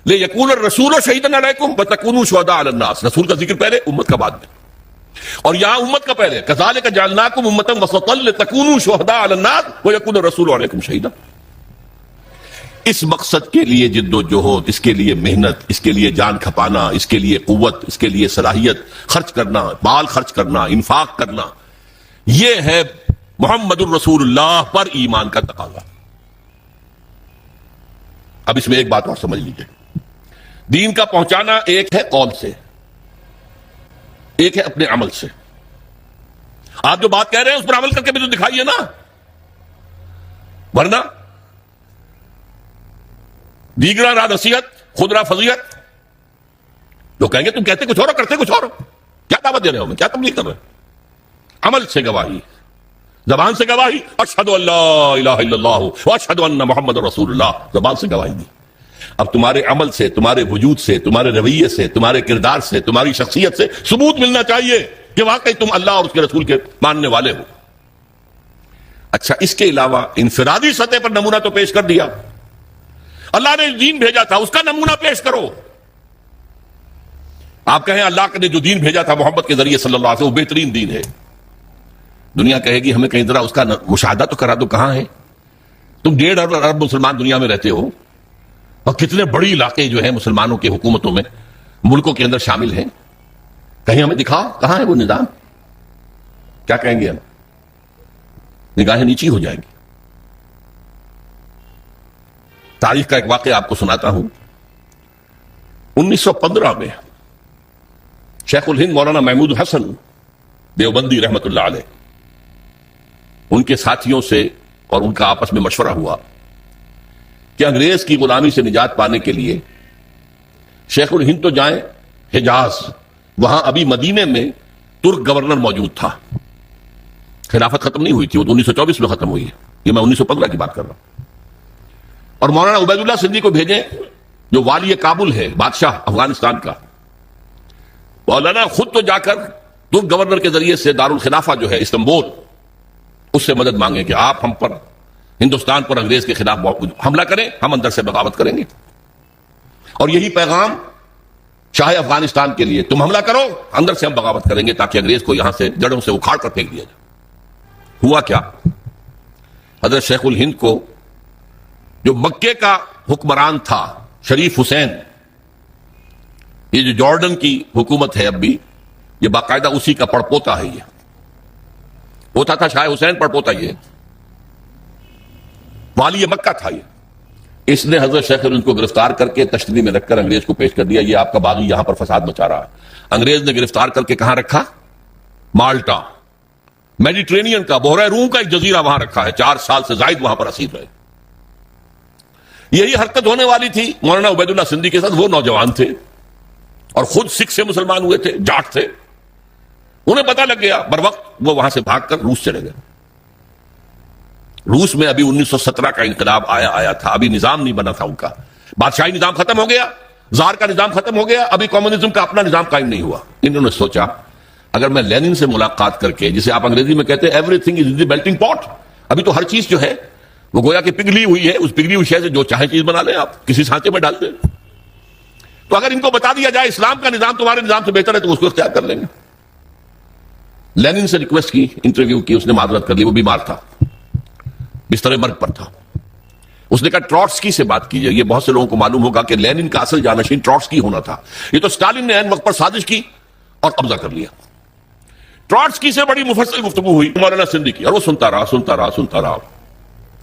لِيَكُونَ الرَّسُولُ شَهِيدًا عَلَيْكُمْ وَتَكُونُوا شُهَدَاءَ عَلَى النَّاسِ. رسول کا ذکر پہلے، امت کا بعد میں. اور یہاں امت کا پہلے كَذَلِكَ جَعَلْنَاكُمْ أُمَّةً وَسَطًا لِتَكُونُوا شُهَدَاءَ عَلَى النَّاسِ وَيَكُونَ الرَّسُولُ عَلَيْكُمْ شَهِيدًا. اس مقصد کے لیے جد و جہد، اس کے لیے محنت، اس کے لیے جان کھپانا، اس کے لیے قوت، اس کے لیے صلاحیت خرچ کرنا، مال خرچ کرنا، انفاق کرنا، یہ ہے محمد الرسول اللہ پر ایمان کا تقاضا. اب اس میں ایک بات اور سمجھ لیجیے، دین کا پہنچانا ایک ہے قول سے، ایک ہے اپنے عمل سے. آپ جو بات کہہ رہے ہیں اس پر عمل کر کے بھی تو دکھائیے نا، ورنہ دیگرا را نصیحت خود را فضیحت. لوگ کہیں گے تم کہتے کچھ اور کرتے کچھ اور، کیا دعوت دے رہے ہو، میں کیا تبلیغ کر رہے ہیں؟ عمل سے گواہی، زبان سے گواہی اشہد ان لا الہ الا اللہ واشہد ان محمد رسول اللہ، زبان سے گواہی دی. اب تمہارے عمل سے، تمہارے وجود سے، تمہارے رویے سے، تمہارے کردار سے، تمہاری شخصیت سے ثبوت ملنا چاہیے کہ واقعی تم اللہ اور اس کے رسول کے ماننے والے ہو. اچھا، اس کے علاوہ انفرادی سطح پر نمونہ تو پیش کر دیا، اللہ نے دین بھیجا تھا اس کا نمونہ پیش کرو. آپ کہیں اللہ نے جو دین بھیجا تھا محمد کے ذریعے صلی اللہ علیہ وسلم وہ بہترین دین ہے. دنیا کہے گی ہمیں کہیں ذرا اس کا مشاہدہ تو کرا دو، کہاں ہے؟ تم 1.5 ارب مسلمان دنیا میں رہتے ہو، اور کتنے بڑی علاقے جو ہیں مسلمانوں کی حکومتوں میں، ملکوں کے اندر شامل ہیں. کہیں ہمیں دکھاؤ کہاں ہے وہ نظام. کیا کہیں گے ہم؟ نگاہیں نیچی ہو جائیں گی. تاریخ کا ایک واقعہ آپ کو سناتا ہوں. 1915 میں شیخ الہند مولانا محمود حسن دیوبندی رحمت اللہ علیہ، ان کے ساتھیوں سے اور ان کا آپس میں مشورہ ہوا کہ انگریز کی غلامی سے نجات پانے کے لیے شیخ الہند تو جائیں حجاز، وہاں ابھی مدینے میں ترک گورنر موجود تھا، خلافت ختم نہیں ہوئی تھی، وہ تو 1924 میں ختم ہوئی ہے، یہ میں 1915 کی بات کر رہا ہوں. اور مولانا عبید اللہ سندھی کو بھیجیں جو والی کابل ہے، بادشاہ افغانستان کا. مولانا خود تو جا کر ترک گورنر کے ذریعے سے دارالخلافہ جو ہے استنبول، اس سے مدد مانگیں کہ آپ ہم پر، ہندوستان پر انگریز کے خلاف حملہ کریں، ہم اندر سے بغاوت کریں گے. اور یہی پیغام شاہ افغانستان کے لیے، تم حملہ کرو اندر سے ہم بغاوت کریں گے تاکہ انگریز کو یہاں سے جڑوں سے اکھاڑ کر پھینک دیا جائے. ہوا کیا؟ حضرت شیخ الہند کو جو مکے کا حکمران تھا شریف حسین، یہ جو جارڈن کی حکومت ہے اب بھی، یہ باقاعدہ اسی کا پڑپوتا ہے. یہ ہوتا تھا شاہ حسین پڑپوتا، یہ والی مکہ تھا. یہ اس نے حضرت شیخ الہند کو گرفتار کر کے تشتری میں رکھ کر انگریز کو پیش کر دیا، یہ آپ کا باغی یہاں پر فساد مچا رہا ہے. انگریز نے گرفتار کر کے کہاں رکھا؟ مالٹا، میڈیٹرینین کا، بحیرہ روم کا ایک جزیرہ وہاں رکھا ہے. 4 سال سے زائد وہاں پر اسیر رہے. یہی حرکت ہونے والی تھی مولانا عبید اللہ سندھی کے ساتھ. وہ نوجوان تھے اور خود سکھ سے مسلمان ہوئے تھے، جاٹ تھے. انہیں پتہ لگ گیا، بر وقت وہ وہاں سے بھاگ کر روس چلے گئے. روس میں ابھی 1917 کا انقلاب آیا تھا، ابھی نظام نہیں بنا تھا ان کا. بادشاہی نظام ختم ہو گیا، زار کا نظام ختم ہو گیا، ابھی کمیونزم کا اپنا نظام قائم نہیں ہوا. انہوں نے سوچا اگر میں لینن سے ملاقات کر کے، جسے آپ انگریزی میں کہتے ہیں every thing is in the melting پاٹ، ابھی تو ہر چیز جو ہے وہ گویا کہ پگھلی ہوئی ہے، اس پگھلی ہوئی شے سے جو چاہے چیز بنا لیں آپ، کسی سانچے میں ڈال دیں. تو اگر ان کو بتا دیا جائے اسلام کا نظام تمہارے نظام سے بہتر ہے تو اس کو اختیار کر لیں گے. لینن سے ریکویسٹ کی، انٹرویو کی، اس نے معذرت کر لی، وہ بیمار تھا، بستر مرگ پر تھا. اس نے کہا ٹروٹسکی سے بات کیجئے. یہ بہت سے لوگوں کو معلوم ہوگا کہ لینن کا اصل جانشین ٹروٹسکی ہونا تھا. یہ تو اسٹالن نے عین وقت پر سازش کی اور قبضہ کر لیا. ٹروٹسکی سے بڑی مفصل گفتگو ہوئی مولانا سندھی کی، اور وہ سنتا رہا.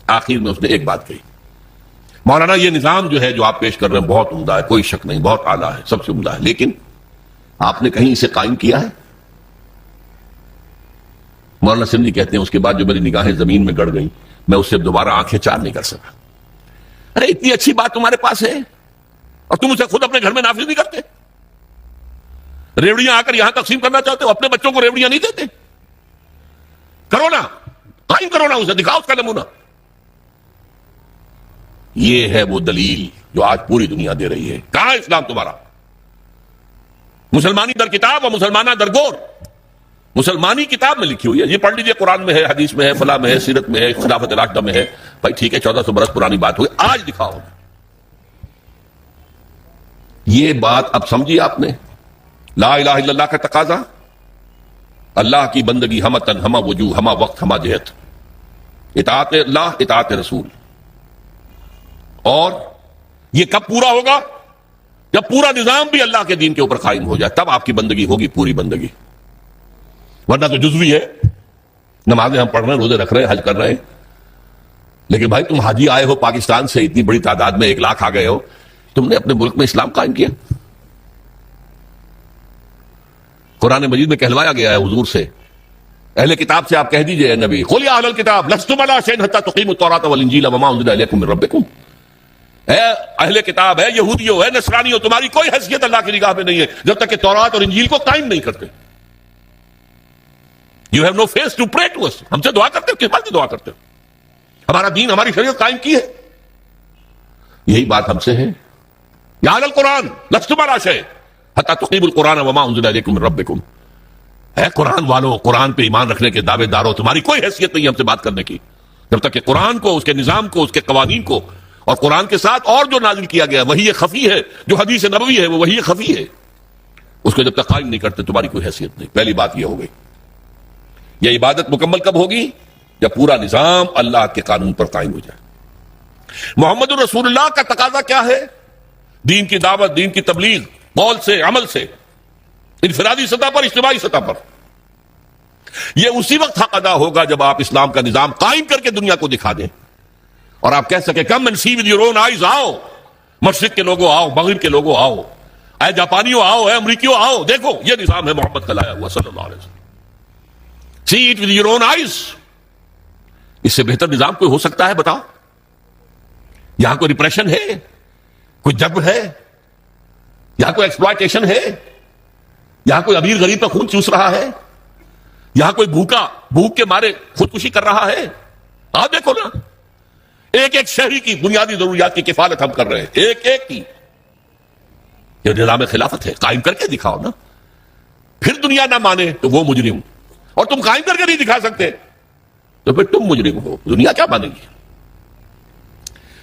آخر میں اس نے ایک بات کہی، مولانا یہ نظام جو ہے جو آپ پیش کر رہے ہیں بہت عمدہ ہے، کوئی شک نہیں، بہت اعلیٰ ہے، سب سے عمدہ ہے، لیکن آپ نے کہیں اسے قائم کیا ہے؟ مولانا سندھی کہتے ہیں اس کے بعد جو میری نگاہیں زمین میں گڑ گئیں، میں اس سے دوبارہ آنکھیں چار نہیں کر سکا. ارے اتنی اچھی بات تمہارے پاس ہے اور تم اسے خود اپنے گھر میں نافذ نہیں کرتے. ریوڑیاں آ کر یہاں تقسیم کرنا چاہتے ہو، اپنے بچوں کو ریوڑیاں نہیں دیتے. کرو نا، قائم کرو نا، اسے دکھاؤ اس کا نمونہ. یہ ہے وہ دلیل جو آج پوری دنیا دے رہی ہے. کہاں ہے اسلام تمہارا؟ مسلمانی در کتاب اور مسلمانہ در گور. مسلمانی کتاب میں لکھی ہوئی ہے، یہ پڑھ لیجئے، قرآن میں ہے، حدیث میں ہے، فلاں میں ہے، سیرت میں ہے، خلافت راشدہ میں ہے. بھائی ٹھیک ہے، 1400 برس پرانی بات ہوئی، آج دکھاؤ. یہ بات اب سمجھی آپ نے؟ لا الہ الا اللہ کا تقاضا، اللہ کی بندگی ہمہ تن، ہمہ وجوہ، ہمہ وقت، ہمہ جہت، اطاعت اللہ، اطاعت رسول. اور یہ کب پورا ہوگا؟ جب پورا نظام بھی اللہ کے دین کے اوپر قائم ہو جائے، تب آپ کی بندگی ہوگی پوری بندگی. ورنہ تو جزوی ہے، نمازیں ہم پڑھ رہے ہیں، روزے رکھ رہے ہیں، حج کر رہے ہیں، لیکن بھائی تم حاجی آئے ہو پاکستان سے، اتنی بڑی تعداد میں 1 لاکھ آ گئے ہو، تم نے اپنے ملک میں اسلام قائم کیا؟ قرآن مجید میں کہلوایا گیا ہے حضور سے، اہل کتاب سے آپ کہہ دیجئے نبی، قل یا اہل الکتاب لستم علی شیء حتی تقیموا التوراۃ والانجیل وما انزل الیکم من ربکم. اے اہل کتاب، ہے یہودیوں، ہے نصرانیوں، تمہاری کوئی حیثیت اللہ کی نگاہ میں نہیں ہے جب تک کہ تورات اور انجیل کو قائم نہیں کرتے. You have no face to pray to us. ہم سے دعا کرتے ہو، کس بات کی دعا کرتے ہو؟ ہمارا دین، ہماری شریعت قائم کی ہے. یہی بات ہم سے ہے. یا اہل القرآن لستم علی شیء حتی تقیموا القرآن وما انزل الیکم من ربکم. اے قرآن والو، قرآن پہ ایمان رکھنے کے دعوے داروں، تمہاری کوئی حیثیت نہیں ہم سے بات کرنے کی جب تک کہ قرآن کو، اس کے نظام کو، اس کے قوانین کو، اور قرآن کے ساتھ اور جو نازل کیا گیا وہی خفی ہے، جو حدیث نبوی ہے وہ وہی خفی ہے، اس کو جب تک قائم نہیں کرتے تمہاری کوئی حیثیت نہیں. پہلی بات یہ ہو گئی. یہ عبادت مکمل کب ہوگی؟ جب پورا نظام اللہ کے قانون پر قائم ہو جائے. محمد الرسول اللہ کا تقاضا کیا ہے؟ دین کی دعوت، دین کی تبلیغ، قول سے، عمل سے، انفرادی سطح پر، اجتماعی سطح پر. یہ اسی وقت حق ادا ہوگا جب آپ اسلام کا نظام قائم کر کے دنیا کو دکھا دیں اور آپ کہہ سکیں come and see with your own eyes, آؤ مشرق کے لوگوں، آؤ مغرب کے لوگوں، آؤ اے جاپانیوں، آؤ اے امریکیوں، آؤ دیکھو یہ نظام ہے محمد کا لایا ہوا صلی اللہ علیہ وسلم. See it with your own eyes. اس سے بہتر نظام کوئی ہو سکتا ہے؟ بتاؤ. یہاں کوئی ریپریشن ہے؟ کوئی جبر ہے؟ یہاں کوئی ایکسپلائٹیشن ہے؟ یہاں کوئی امیر غریب کا خون چوس رہا ہے؟ یہاں کوئی بھوک کے مارے خودکشی کر رہا ہے؟ آپ دیکھو نا، ایک ایک شہری کی بنیادی ضروریات کی کفالت ہم کر رہے ہیں، ایک ایک کی. یہ نظام خلافت ہے، قائم کر کے دکھاؤ نا. پھر دنیا نہ مانے تو وہ مجرم، اور تم قائم کر کے نہیں دکھا سکتے تو پھر تم مجرم ہو، دنیا کیا مانے گی؟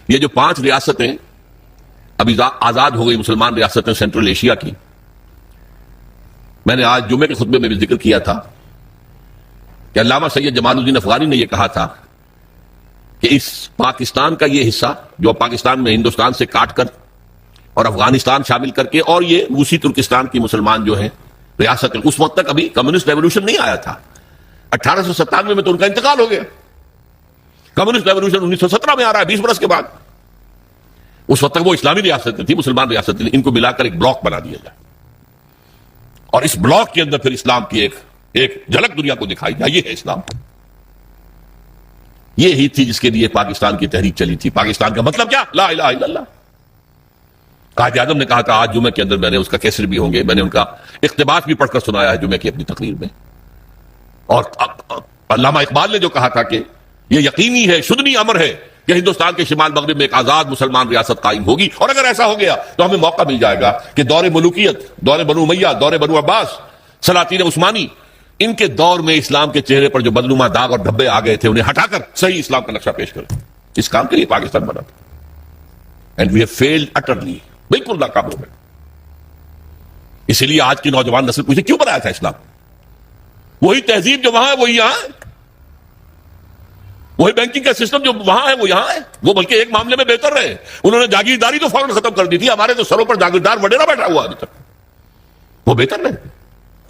یہ جو 5 ریاستیں ابھی آزاد ہو گئی، مسلمان ریاستیں سینٹرل ایشیا کی، میں نے آج جمعے کے خطبے میں بھی ذکر کیا تھا کہ علامہ سید جمال الدین افغانی نے یہ کہا تھا کہ اس پاکستان کا یہ حصہ جو پاکستان میں ہندوستان سے کاٹ کر اور افغانستان شامل کر کے، اور یہ روسی ترکستان کی مسلمان جو ہیں ریاست، اس وقت تک ابھی کمیونسٹ ریولوشن نہیں آیا تھا. 1897 میں تو ان کا انتقال ہو گیا. کمیونسٹ ریولوشن 1917 میں آ رہا ہے، 20 برس کے بعد. اس وقت تک وہ اسلامی ریاستیں تھی، مسلمان ریاستیں تھیں. ان کو ملا کر ایک بلاک بنا دیا جائے اور اس بلاک کے اندر پھر اسلام کی ایک جھلک دنیا کو دکھائی جائے. یہ ہے اسلام. یہ ہی تھی جس کے لیے پاکستان کی تحریک چلی تھی. پاکستان کا مطلب کیا؟ لا الہ الا اللہ. قائد اعظم نے کہا تھا، آج جمعے کے اندر میں نے اس کا کیسر بھی ہوں گے، میں نے ان کا اقتباس بھی پڑھ کر سنایا ہے جمعے کی اپنی تقریر میں. اور علامہ اقبال نے جو کہا تھا کہ یہ یقینی ہے، شدنی امر ہے کہ ہندوستان کے شمال مغرب میں ایک آزاد مسلمان ریاست قائم ہوگی، اور اگر ایسا ہو گیا تو ہمیں موقع مل جائے گا کہ دور ملوکیت، دور بنو امیہ، دور بنو عباس، سلاطین عثمانی، ان کے دور میں اسلام کے چہرے پر جو بدنما داغ اور دھبے آ گئے تھے انہیں ہٹا کر صحیح اسلام کا نقشہ پیش کریں. اس کام کے لیے پاکستان بنا تھا. And we have failed utterly. بالکل ناکام ہو گئے. اسی لیے آج کی نوجوان نسل پوچھے کیوں بنایا تھا اسلام؟ وہی تہذیب جو وہاں ہے وہ یہاں ہے، وہی بینکنگ کا سسٹم جو وہاں ہے وہ یہاں ہے. وہ بلکہ ایک معاملے میں بہتر رہے، انہوں نے جاگیرداری تو فوراً ختم کر دی تھی. ہمارے تو سروں پر جاگیردار وڈیرا بیٹھا ہوا ابھی تک، وہ بہتر رہے.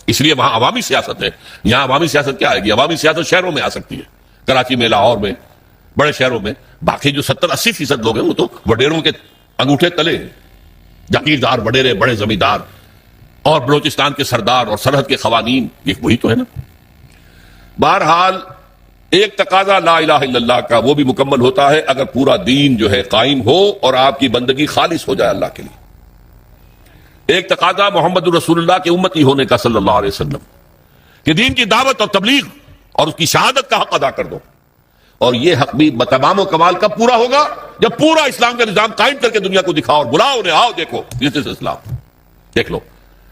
اس لیے وہاں عوامی سیاست ہے. یہاں عوامی سیاست کیا آئے گی؟ عوامی سیاست شہروں میں آ سکتی ہے، کراچی میں، لاہور میں، بڑے شہروں میں. باقی جو 70-80% لوگ ہیں وہ تو وڈیروں کے انگوٹھے تلے ہیں. جاگیردار وڈیرے، بڑے زمیندار اور بلوچستان کے سردار اور سرحد کے قوانین، یہ وہی تو ہے نا. بہرحال ایک تقاضا لا الہ الا اللہ کا وہ بھی مکمل ہوتا ہے اگر پورا دین جو ہے قائم ہو اور آپ کی بندگی خالص ہو جائے اللہ کے لیے. ایک تقاضا محمد الرسول اللہ کے امتی ہونے کا صلی اللہ علیہ وسلم، کہ دین کی دعوت اور تبلیغ اور اس کی شہادت کا حق ادا کر دو. اور یہ حق بھی بتمام و کمال کب پورا ہوگا؟ جب پورا اسلام کا نظام قائم کر کے دنیا کو دکھاؤ اور بلاؤ انہیں، آؤ دیکھو دس از اسلام. دیکھ لو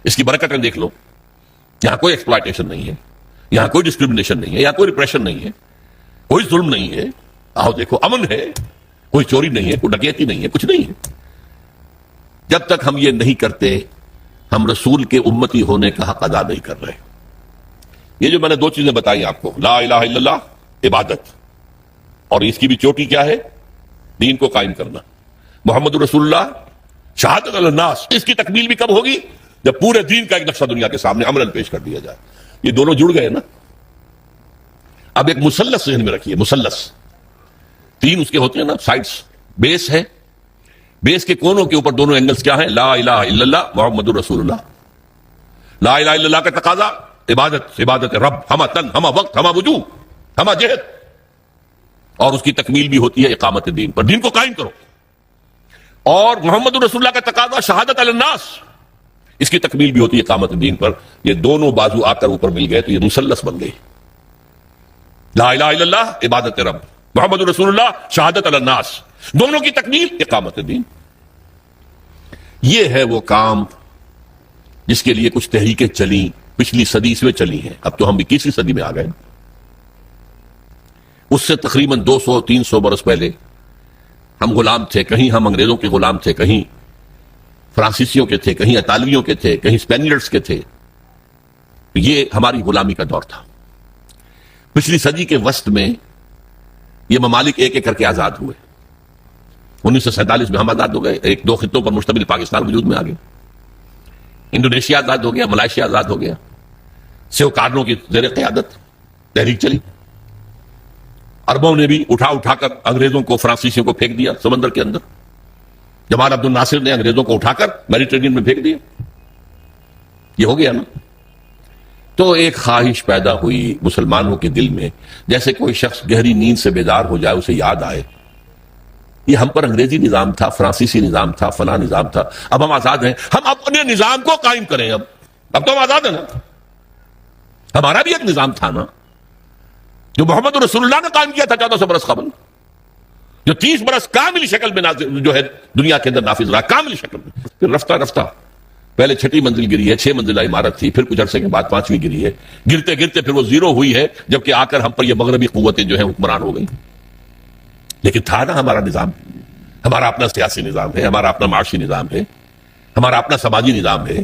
اس کی برکتیں دیکھ لو. یہاں کوئی ایکسپلائٹیشن نہیں ہے, یہاں کوئی ڈسکریمنیشن نہیں ہے, یہاں کوئی ریپریشن نہیں ہے, کوئی ظلم نہیں ہے. آؤ دیکھو, امن ہے, کوئی چوری نہیں ہے, کوئی ڈکیتی نہیں ہے, کچھ نہیں ہے. جب تک ہم یہ نہیں کرتے ہم رسول کے امتی ہونے کا حق ادا نہیں کر رہے. یہ جو میں نے دو چیزیں بتائی آپ کو, لا الہ الا اللہ عبادت, اور اس کی بھی چوٹی کیا ہے, دین کو قائم کرنا. محمد رسول اللہ شہادت علی الناس, اس کی تکمیل بھی کب ہوگی, جب پورے دین کا ایک نقشہ دنیا کے سامنے عملاً پیش کر دیا جائے. یہ دونوں جڑ گئے نا. اب ایک مثلث ذہن میں رکھیے, مثلث تین اس کے ہوتے ہیں نا سائڈس. بیس ہے, بیس کے کونوں کے اوپر دونوں اینگلز کیا ہیں, لا الہ الا اللہ محمد رسول اللہ. لا الہ الا اللہ کا تقاضا عبادت, عبادت رب, ہمہ تن, ہمہ وقت, ہمہ وجوہ, ہمہ جہد, اور اس کی تکمیل بھی ہوتی ہے اقامت دین پر, دین کو قائم کرو. اور محمد رسول اللہ کا تقاضا شہادت علی الناس, اس کی تکمیل بھی ہوتی ہے اقامت دین پر. یہ دونوں بازو آ کر اوپر مل گئے تو یہ مثلث بن گئی. لا الہ الا اللہ عبادت رب, محمد رسول اللہ شہادت علی الناس, دونوں کی تکمیل اقامت دین. یہ ہے وہ کام جس کے لیے کچھ تحریکیں چلی, پچھلی صدی میں چلی ہیں. اب تو ہم 21ویں صدی میں آ گئے. اس سے تقریباً 200-300 برس پہلے ہم غلام تھے, کہیں ہم انگریزوں کے غلام تھے, کہیں فرانسیسیوں کے تھے, کہیں اطالویوں کے تھے, کہیں اسپینیئرز کے تھے. یہ ہماری غلامی کا دور تھا. پچھلی صدی کے وسط میں یہ ممالک ایک ایک کر کے آزاد ہوئے. 1947 میں ہم آزاد ہو گئے, 1-2 خطوں پر مشتمل پاکستان وجود میں آ گئے. انڈونیشیا آزاد ہو گیا, ملائیشیا آزاد ہو گیا. سیو کارنوں کی زیر قیادت تحریک چلی. عربوں نے بھی اٹھا کر انگریزوں کو, فرانسیسیوں کو پھینک دیا سمندر کے اندر. جمال عبد الناصر نے انگریزوں کو اٹھا کر میڈیٹرینین میں پھینک دیا. یہ ہو گیا نا. تو ایک خواہش پیدا ہوئی مسلمانوں کے دل میں, جیسے کوئی شخص گہری نیند سے بیدار ہو جائے, اسے یاد آئے یہ ہم پر انگریزی نظام تھا, فرانسیسی نظام تھا, فلاں نظام تھا, اب ہم آزاد ہیں, ہم اپنے نظام کو قائم کریں. اب تو ہم آزاد ہیں نا. ہمارا بھی ایک نظام تھا نا جو محمد رسول اللہ نے قائم کیا تھا 1400 برس قبل, جو 30 برس کامل شکل میں جو ہے دنیا کے اندر نافذ رہا, کامل شکل میں. پھر رفتہ رفتہ پہلے 6ٹھی منزل گری ہے, 6 منزلہ عمارت تھی, پھر کچھ عرصے کے بعد 5ویں گری ہے. گرتے گرتے پھر وہ 0 ہوئی ہے, جبکہ آ کر ہم پر یہ مغربی قوتیں جو ہیں حکمران ہو گئی. لیکن تھا نا ہمارا نظام, ہمارا اپنا سیاسی نظام ہے, ہمارا اپنا معاشی نظام ہے, ہمارا اپنا سماجی نظام ہے.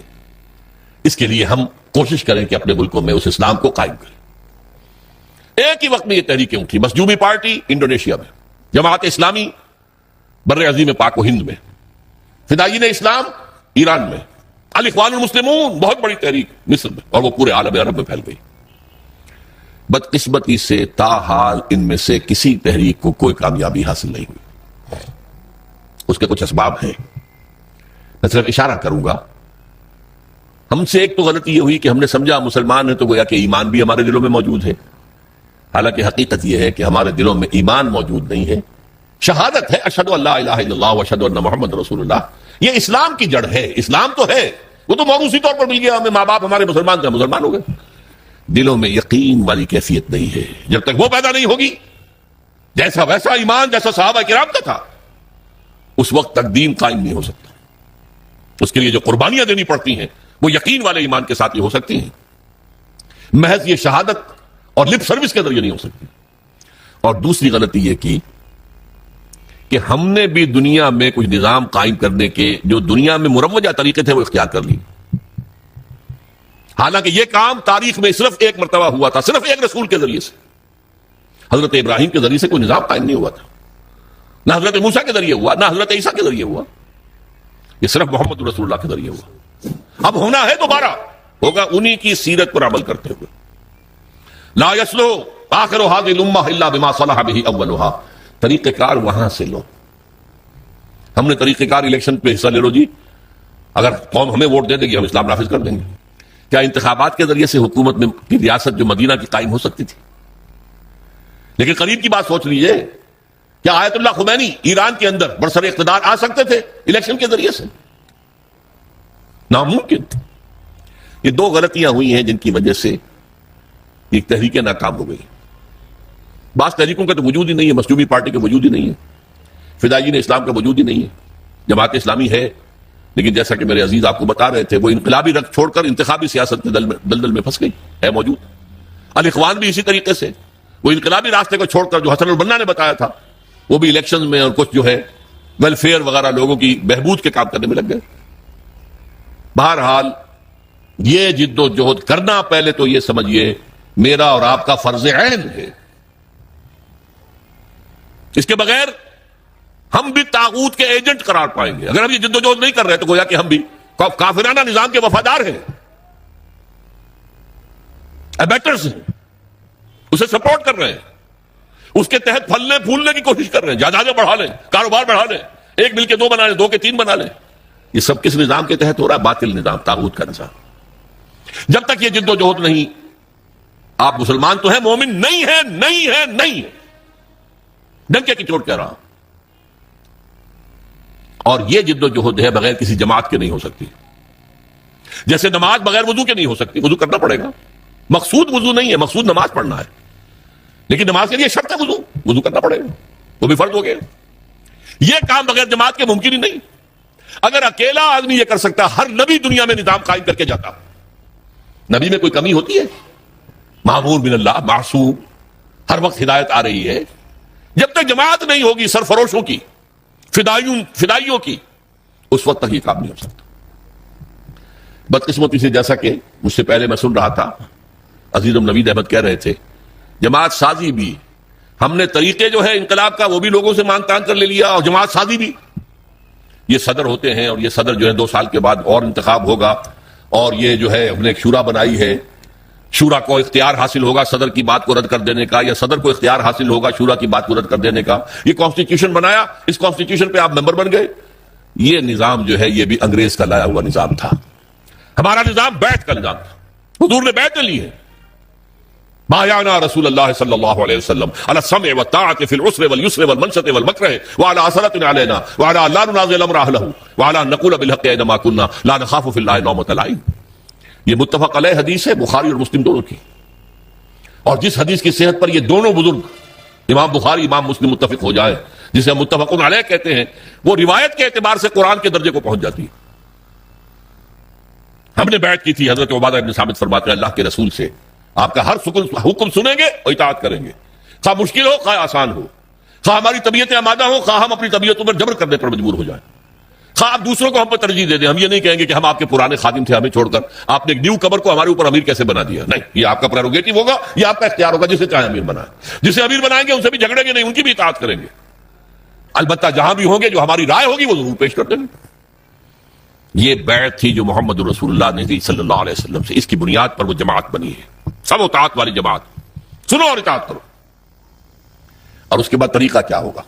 اس کے لیے ہم کوشش کریں کہ اپنے ملکوں میں اس اسلام کو قائم کریں. ایک ہی وقت میں یہ تحریکیں اٹھی. مظلومی پارٹی انڈونیشیا میں, جماعت اسلامی بر عظیم پاک و ہند میں, فدائین اسلام ایران میں, الاخوان المسلمون بہت بڑی تحریک مصر میں, اور وہ پورے عالم عرب میں پھیل گئی. بدقسمتی سے تاحال ان میں سے کسی تحریک کو کوئی کامیابی حاصل نہیں ہوئی. اس کے کچھ اسباب ہیں, میں صرف اشارہ کروں گا. ہم سے ایک تو غلطی یہ ہوئی کہ ہم نے سمجھا مسلمان ہیں تو گویا کہ ایمان بھی ہمارے دلوں میں موجود ہے. حالانکہ حقیقت یہ ہے کہ ہمارے دلوں میں ایمان موجود نہیں ہے. شہادت ہے اشہد ان لا الہ الا اللہ و اشہد ان محمد رسول اللہ, یہ اسلام کی جڑ ہے. اسلام تو ہے, وہ تو موروثی طور پر مل گیا ہمیں, ماں باپ ہمارے مسلمان تھے, مسلمان ہو گئے. دلوں میں یقین والی کیفیت نہیں ہے. جب تک وہ پیدا نہیں ہوگی, جیسا ویسا ایمان جیسا صحابہ کرام کا تھا, اس وقت تک دین قائم نہیں ہو سکتا. اس کے لیے جو قربانیاں دینی پڑتی ہیں وہ یقین والے ایمان کے ساتھ ہی ہو سکتی ہیں. محض یہ شہادت اور لپ سروس کے ذریعے نہیں ہو سکتی. اور دوسری غلطی یہ کی کہ ہم نے بھی دنیا میں کچھ نظام قائم کرنے کے جو دنیا میں مروجہ طریقے تھے وہ اختیار کر لی. حالانکہ یہ کام تاریخ میں صرف ایک مرتبہ ہوا تھا, صرف ایک رسول کے ذریعے سے. حضرت ابراہیم کے ذریعے سے کوئی نظام قائم نہیں ہوا تھا, نہ حضرت موسیٰ کے ذریعے ہوا, نہ حضرت عیسیٰ کے ذریعے ہوا. یہ صرف محمد رسول اللہ کے ذریعے ہوا. اب ہونا ہے دوبارہ, ہوگا انہی کی سیرت پر عمل کرتے ہوئے. لا یصلح آخر هذه الامہ الا بما صلح به اولها. طریقہ کار وہاں سے لو. ہم نے طریقہ کار الیکشن پہ حصہ لے لو جی, اگر قوم ہمیں ووٹ دے دے گی ہم اسلام نافذ کر دیں گے. کیا انتخابات کے ذریعے سے حکومت میں کی ریاست جو مدینہ کی قائم ہو سکتی تھی؟ لیکن قریب کی بات سوچ لیجئے, کیا آیت اللہ خمینی ایران کے اندر برسر اقتدار آ سکتے تھے الیکشن کے ذریعے سے؟ ناممکن. یہ دو غلطیاں ہوئی ہیں جن کی وجہ سے ایک تحریکیں ناکام ہو گئی. بعض تحریکوں کا تو وجود ہی نہیں ہے, مظلومی پارٹی کا وجود ہی نہیں ہے, فدائین اسلام کا وجود ہی نہیں ہے. جماعت اسلامی ہے لیکن جیسا کہ میرے عزیز آپ کو بتا رہے تھے، وہ انقلابی رخ چھوڑ کر انتخابی سیاست کے دلدل میں پھنس گئی ہے موجود. الاخوان بھی اسی طریقے سے وہ انقلابی راستے کو چھوڑ کر جو حسن البنا نے بتایا تھا، وہ بھی الیکشن میں اور کچھ جو ہے ویلفیئر وغیرہ لوگوں کی بہبود کے کام کرنے میں لگ گئے. بہرحال یہ جد و جہد کرنا پہلے تو یہ سمجھیے میرا اور آپ کا فرض عین ہے. اس کے بغیر ہم بھی طاغوت کے ایجنٹ قرار پائیں گے. اگر ہم یہ جد و جہد نہیں کر رہے تو گویا کہ ہم بھی کافرانہ نظام کے وفادار ہیں، ایبیٹرز ہیں، اسے سپورٹ کر رہے ہیں، اس کے تحت پھلنے پھولنے کی کوشش کر رہے ہیں، جائیدادیں بڑھا لیں، کاروبار بڑھا لیں، ایک مل کے دو بنا لیں، دو کے تین بنا لیں. یہ سب کس نظام کے تحت ہو رہا ہے؟ باطل نظام، طاغوت کا نظام. جب تک یہ جد و جہد نہیں، آپ مسلمان تو ہیں، مومن نہیں ہے، نہیں ہے، نہیں ہے. ڈنکے کی چوٹ کہہ رہا ہوں. اور یہ جد و جہد ہے بغیر کسی جماعت کے نہیں ہو سکتی. جیسے نماز بغیر وضو کے نہیں ہو سکتی، وضو کرنا پڑے گا. مقصود وضو نہیں ہے، مقصود نماز پڑھنا ہے، لیکن نماز کے لیے شرط ہے وضو کرنا پڑے گا، وہ بھی فرض ہو گیا. یہ کام بغیر جماعت کے ممکن ہی نہیں. اگر اکیلا آدمی یہ کر سکتا، ہر نبی دنیا میں نظام قائم کر کے جاتا. نبی میں کوئی کمی ہوتی ہے؟ معمور من اللہ، معصوم، ہر وقت ہدایت آ رہی ہے. جب تک جماعت نہیں ہوگی سرفروشوں کی، فدائیوں کی، اس وقت تک یہ کام نہیں ہو سکتا. بدقسمتی سے جیسا کہ مجھ سے پہلے میں سن رہا تھا، عزیزم نوید احمد کہہ رہے تھے جماعت سازی بھی، ہم نے طریقے جو ہے انقلاب کا وہ بھی لوگوں سے مان تان کر لے لیا، اور جماعت سازی بھی. یہ صدر ہوتے ہیں، اور یہ صدر جو ہے 2 سال کے بعد اور انتخاب ہوگا، اور یہ جو ہے ہم نے ایک شورا بنائی ہے، شورا کو اختیار حاصل ہوگا صدر کی بات کو رد کر دینے کا، یا صدر کو اختیار حاصل ہوگا شورا کی بات کو رد کر دینے کا. یہ کانسٹیٹیوشن بنایا، اس کانسٹیٹیوشن پہ آپ ممبر بن گئے. یہ نظام جو ہے یہ بھی انگریز کا لایا ہوا نظام تھا. ہمارا نظام بیعت کا نظام تھا، حضور نے بیعت لی ہے. بایعنا رسول اللہ صلی اللہ علیہ وسلم علی السمع والطاعة فی العسر والیسر والمنشط والمکرہ وعلی اثرة علینا وعلی لا ننازع الامر اہلہ وعلی ان نقول بالحق اینما کنا لا نخاف فی اللہ لومۃ لائم. یہ متفق علیہ حدیث ہے، بخاری اور مسلم دونوں کی. اور جس حدیث کی صحت پر یہ دونوں بزرگ امام بخاری امام مسلم متفق ہو جائے، جسے ہم متفق علیہ کہتے ہیں، وہ روایت کے اعتبار سے قرآن کے درجے کو پہنچ جاتی ہے. ہم نے بیعت کی تھی، حضرت عبادہ ابن ثابت فرماتے ہیں اللہ کے رسول سے آپ کا ہر حکم سنیں گے اور اطاعت کریں گے، خواہ مشکل ہو خواہ آسان ہو، خواہ ہماری طبیعتیں آمادہ ہو خواہ ہم اپنی طبیعتوں پر جبر کرنے پر مجبور ہو جائیں، خواہ آپ دوسروں کو ہم پر ترجیح دے دیں. ہم یہ نہیں کہیں گے کہ ہم آپ کے پرانے خادم تھے، ہمیں چھوڑ کر آپ نے ایک نیو کمر کو ہمارے اوپر امیر کیسے بنا دیا. نہیں، یہ آپ کا پریروگیٹو ہوگا، یہ آپ کا اختیار ہوگا. جسے چاہے امیر بنائیں، جسے امیر بنائیں گے ان سے بھی جھگڑیں گے نہیں، ان کی بھی اطاعت کریں گے. البتہ جہاں بھی ہوں گے جو ہماری رائے ہوگی وہ ضرور پیش کر دیں گے. یہ بیعت تھی جو محمد رسول اللہ نے دی صلی اللہ علیہ وسلم سے. اس کی بنیاد پر وہ جماعت بنی ہے، سب اطاعت والی جماعت. سنو اور اطاعت کرو. اور اس کے بعد طریقہ کیا ہوگا؟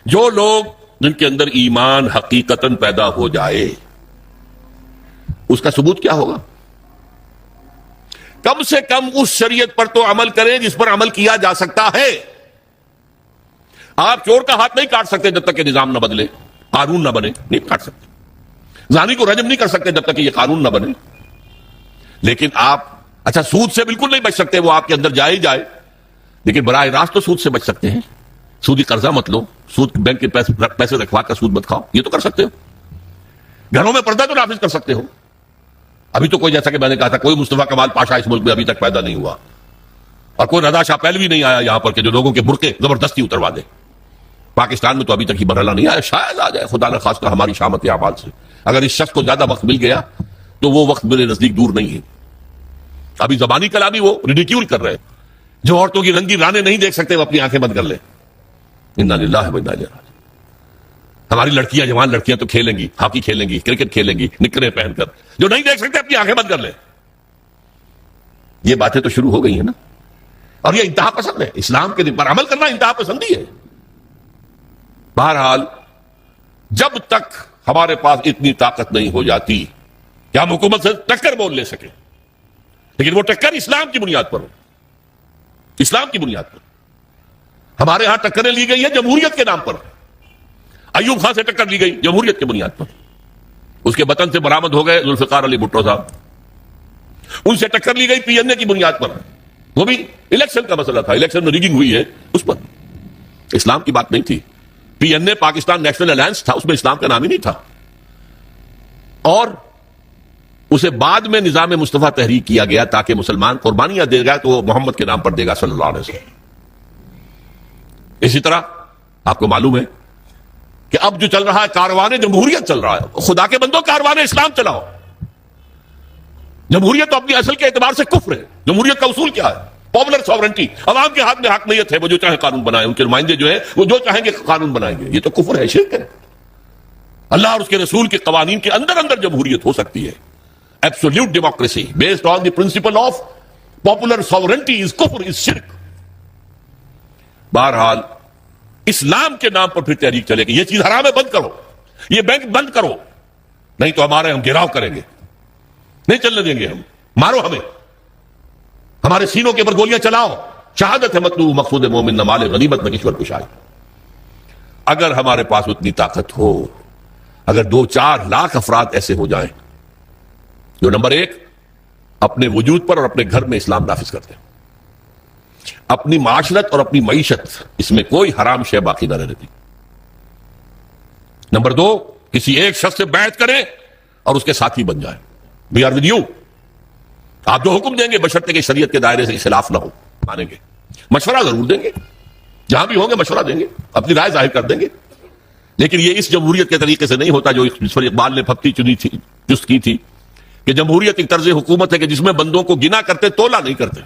جو لوگ جن کے اندر ایمان حقیقتاً پیدا ہو جائے، اس کا ثبوت کیا ہوگا؟ کم سے کم اس شریعت پر تو عمل کریں جس پر عمل کیا جا سکتا ہے. آپ چور کا ہاتھ نہیں کاٹ سکتے جب تک کہ نظام نہ بدلے، قانون نہ بنے. نہیں کاٹ سکتے. زانی کو رجم نہیں کر سکتے جب تک کہ یہ قانون نہ بنے. لیکن آپ اچھا سود سے بالکل نہیں بچ سکتے، وہ آپ کے اندر جائے ہی جائے، لیکن براہ راست تو سود سے بچ سکتے ہیں. سودی قرضہ مت لو، سود بینک کے پیسے رکھوا کر سود مت کھاؤ، یہ تو کر سکتے ہو. گھروں میں پردہ تو نافذ کر سکتے ہو. ابھی تو کوئی، جیسا کہ میں نے کہا تھا، کوئی مصطفیٰ کمال پاشا اس ملک میں ابھی تک پیدا نہیں ہوا، اور کوئی رضا شاہ پہلوی نہیں آیا یہاں پر کہ جو لوگوں کے برقعے زبردستی اتروا دے. پاکستان میں تو ابھی تک یہ مرحلہ نہیں آیا، شاید آ جائے خدا نہ خواستہ ہماری شامت اعمال سے. اگر اس شخص کو زیادہ وقت مل گیا تو وہ وقت میرے نزدیک دور نہیں ہے. ابھی زبانی کلامی وہ ریڈیکیول کر رہے ہیں. جو عورتوں کی رنگی رانے نہیں دیکھ سکتے وہ اپنی آنکھیں بند کر لیں. انا للہ و انا الیہ راجعون. ہماری لڑکیاں، جوان لڑکیاں تو کھیلیں گی، ہاکی کھیلیں گی، کرکٹ کھیلیں گی نکریں پہن کر. جو نہیں دیکھ سکتے اپنی آنکھیں بند کر لیں. یہ باتیں تو شروع ہو گئی ہیں نا. اور یہ انتہا پسند ہے. اسلام کے دن پر عمل کرنا انتہا پسندی ہے. بہرحال جب تک ہمارے پاس اتنی طاقت نہیں ہو جاتی کہ ہم حکومت سے ٹکر بول لے سکیں، لیکن وہ ٹکر اسلام کی بنیاد پر ہو، اسلام کی بنیاد پر. ہمارے ہاں ٹکریں لی گئی ہیں جمہوریت کے نام پر. ایوب خان سے ٹکر لی گئی جمہوریت کی بنیاد پر. اس کے وطن سے برآمد ہو گئے ذوالفقار علی بھٹو صاحب. ان سے ٹکر لی گئی پی این اے کی بنیاد پر. وہ بھی الیکشن کا مسئلہ تھا، الیکشن میں ریگنگ ہوئی ہے اس پر. اسلام کی بات نہیں تھی. پی این اے پاکستان نیشنل الائنس تھا، اس میں اسلام کا نام ہی نہیں تھا. اور اسے بعد میں نظام مصطفیٰ تحریک کیا گیا تاکہ مسلمان قربانیاں دے گا تو وہ محمد کے نام پر دے گا صلی اللہ علیہ وسلم. اسی طرح آپ کو معلوم ہے کہ اب جو چل رہا ہے کاروان جمہوریت چل رہا ہے. خدا کے بندوں کاروان اسلام چلاؤ. جمہوریت تو اپنی اصل کے اعتبار سے کفر ہے. جمہوریت کا اصول کیا ہے؟ Popular sovereignty. عوام کے ہاتھ میں حاکمیت ہے, وہ جو چاہے قانون بنائیں. ان کے نمائندے جو ہیں وہ جو چاہیں گے قانون بنائیں گے. یہ تو کفر ہے, شرک ہے. اللہ اور اس کے رسول کے قوانین کے اندر اندر جمہوریت ہو سکتی ہے. Absolute democracy based on the principle of popular sovereignty is kufr, is shirk. بہرحال اسلام کے نام پر پھر تحریک چلے گی. یہ چیز حرام ہے, بند کرو. یہ بینک بند کرو, نہیں تو ہمارے ہم گھیراؤ کریں گے, نہیں چلنے دیں گے ہم. مارو ہمیں, ہمارے سینوں کے اوپر گولیاں چلاؤ. شہادت ہے مطلوب مقصود مومن نہ مال غنیمت نہ کشور کشائی. اگر ہمارے پاس اتنی طاقت ہو, اگر 2-4 لاکھ افراد ایسے ہو جائیں جو نمبر 1 اپنے وجود پر اور اپنے گھر میں اسلام نافذ کرتے ہیں, اپنی معاشرت اور اپنی معیشت اس میں کوئی حرام شے باقی نہ رہتی. نمبر 2 کسی ایک شخص سے بیعت کریں اور اس کے ساتھی بن جائیں. We are with you. آپ جو حکم دیں گے بشرطے کہ شریعت کے دائرے سے خلاف نہ ہو, مانیں گے. مشورہ ضرور دیں گے, جہاں بھی ہوں گے مشورہ دیں گے, اپنی رائے ظاہر کر دیں گے. لیکن یہ اس جمہوریت کے طریقے سے نہیں ہوتا جو اس پر اقبال نے پھپتی چنی تھی, جست کی تھی کہ جمہوریت ایک طرز حکومت ہے کہ جس میں بندوں کو گنا کرتے, تولا نہیں کرتے.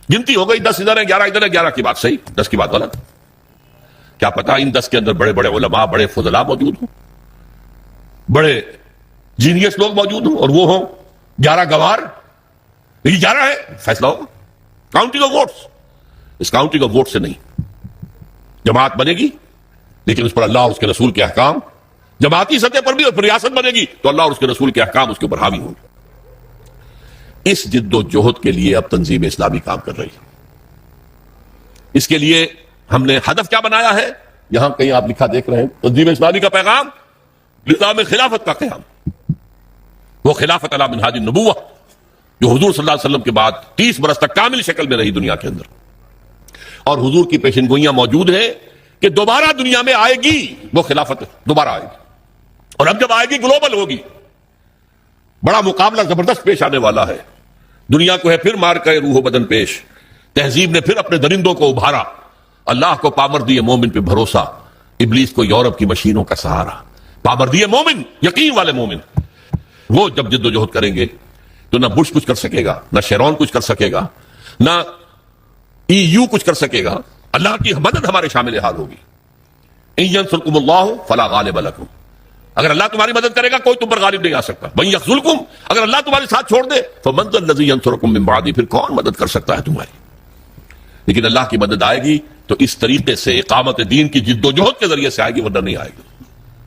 گنتی ہو گئی 10 ادھر ہے, 11 ادھر ہے, 11 کی بات صحیح, 10 کی بات غلط. کیا پتا ان 10 کے اندر بڑے بڑے علماء, بڑے فضلاء موجود ہوں, بڑے جینیس لوگ موجود ہوں, اور وہ ہوں 11 گوار. یہ 11 ہے, فیصلہ ہوگا کاؤنٹنگ آف ووٹس. اس کاؤنٹنگ آف ووٹ سے نہیں, جماعت بنے گی لیکن اس پر اللہ اور اس کے رسول کے احکام, جماعتی سطح پر بھی, اور ریاست بنے گی تو اللہ اور اس کے رسول کے احکام اس کے اوپر حاوی ہوں گے. اس جد و جہد کے لیے اب تنظیم اسلامی کام کر رہی ہے. اس کے لیے ہم نے ہدف کیا بنایا ہے, یہاں کہیں آپ لکھا دیکھ رہے ہیں, تنظیم اسلامی کا پیغام نظام خلافت کا قیام. وہ خلافت علی منہاج النبوہ جو حضور صلی اللہ علیہ وسلم کے بعد 30 برس تک کامل شکل میں رہی دنیا کے اندر, اور حضور کی پیشن گوئیاں موجود ہیں کہ دوبارہ دنیا میں آئے گی. وہ خلافت دوبارہ آئے گی, اور اب جب آئے گی گلوبل ہوگی. بڑا مقابلہ زبردست پیش آنے والا ہے. دنیا کو ہے پھر مار کے روح و بدن پیش. تہذیب نے پھر اپنے درندوں کو ابھارا. اللہ کو پامردی مومن پہ بھروسہ, ابلیس کو یورپ کی مشینوں کا سہارا. پامردی مومن, یقین والے مومن, وہ جب جد و جہد کریں گے تو نہ بش کچھ کر سکے گا, نہ شیرون کچھ کر سکے گا, نہ EU کچھ کر سکے گا. اللہ کی مدد ہمارے شامل حال ہوگی. ان ینصرکم اللہ فلا غالب لکم. اگر اللہ تمہاری مدد کرے گا کوئی تم پر غالب نہیں آ سکتا. وَإِن يَخْذُلْكُمْ, اگر اللہ تمہارے ساتھ چھوڑ دے فَمَنْ ذَا الَّذِي يَنصُرُكُم مِّن بَعْدِهِ, پھر کون مدد کر سکتا ہے تمہاری. لیکن اللہ کی مدد آئے گی تو اس طریقے سے اقامت دین کی جد و جہد کے ذریعے سے آئے گی, ورنہ نہیں آئے گی.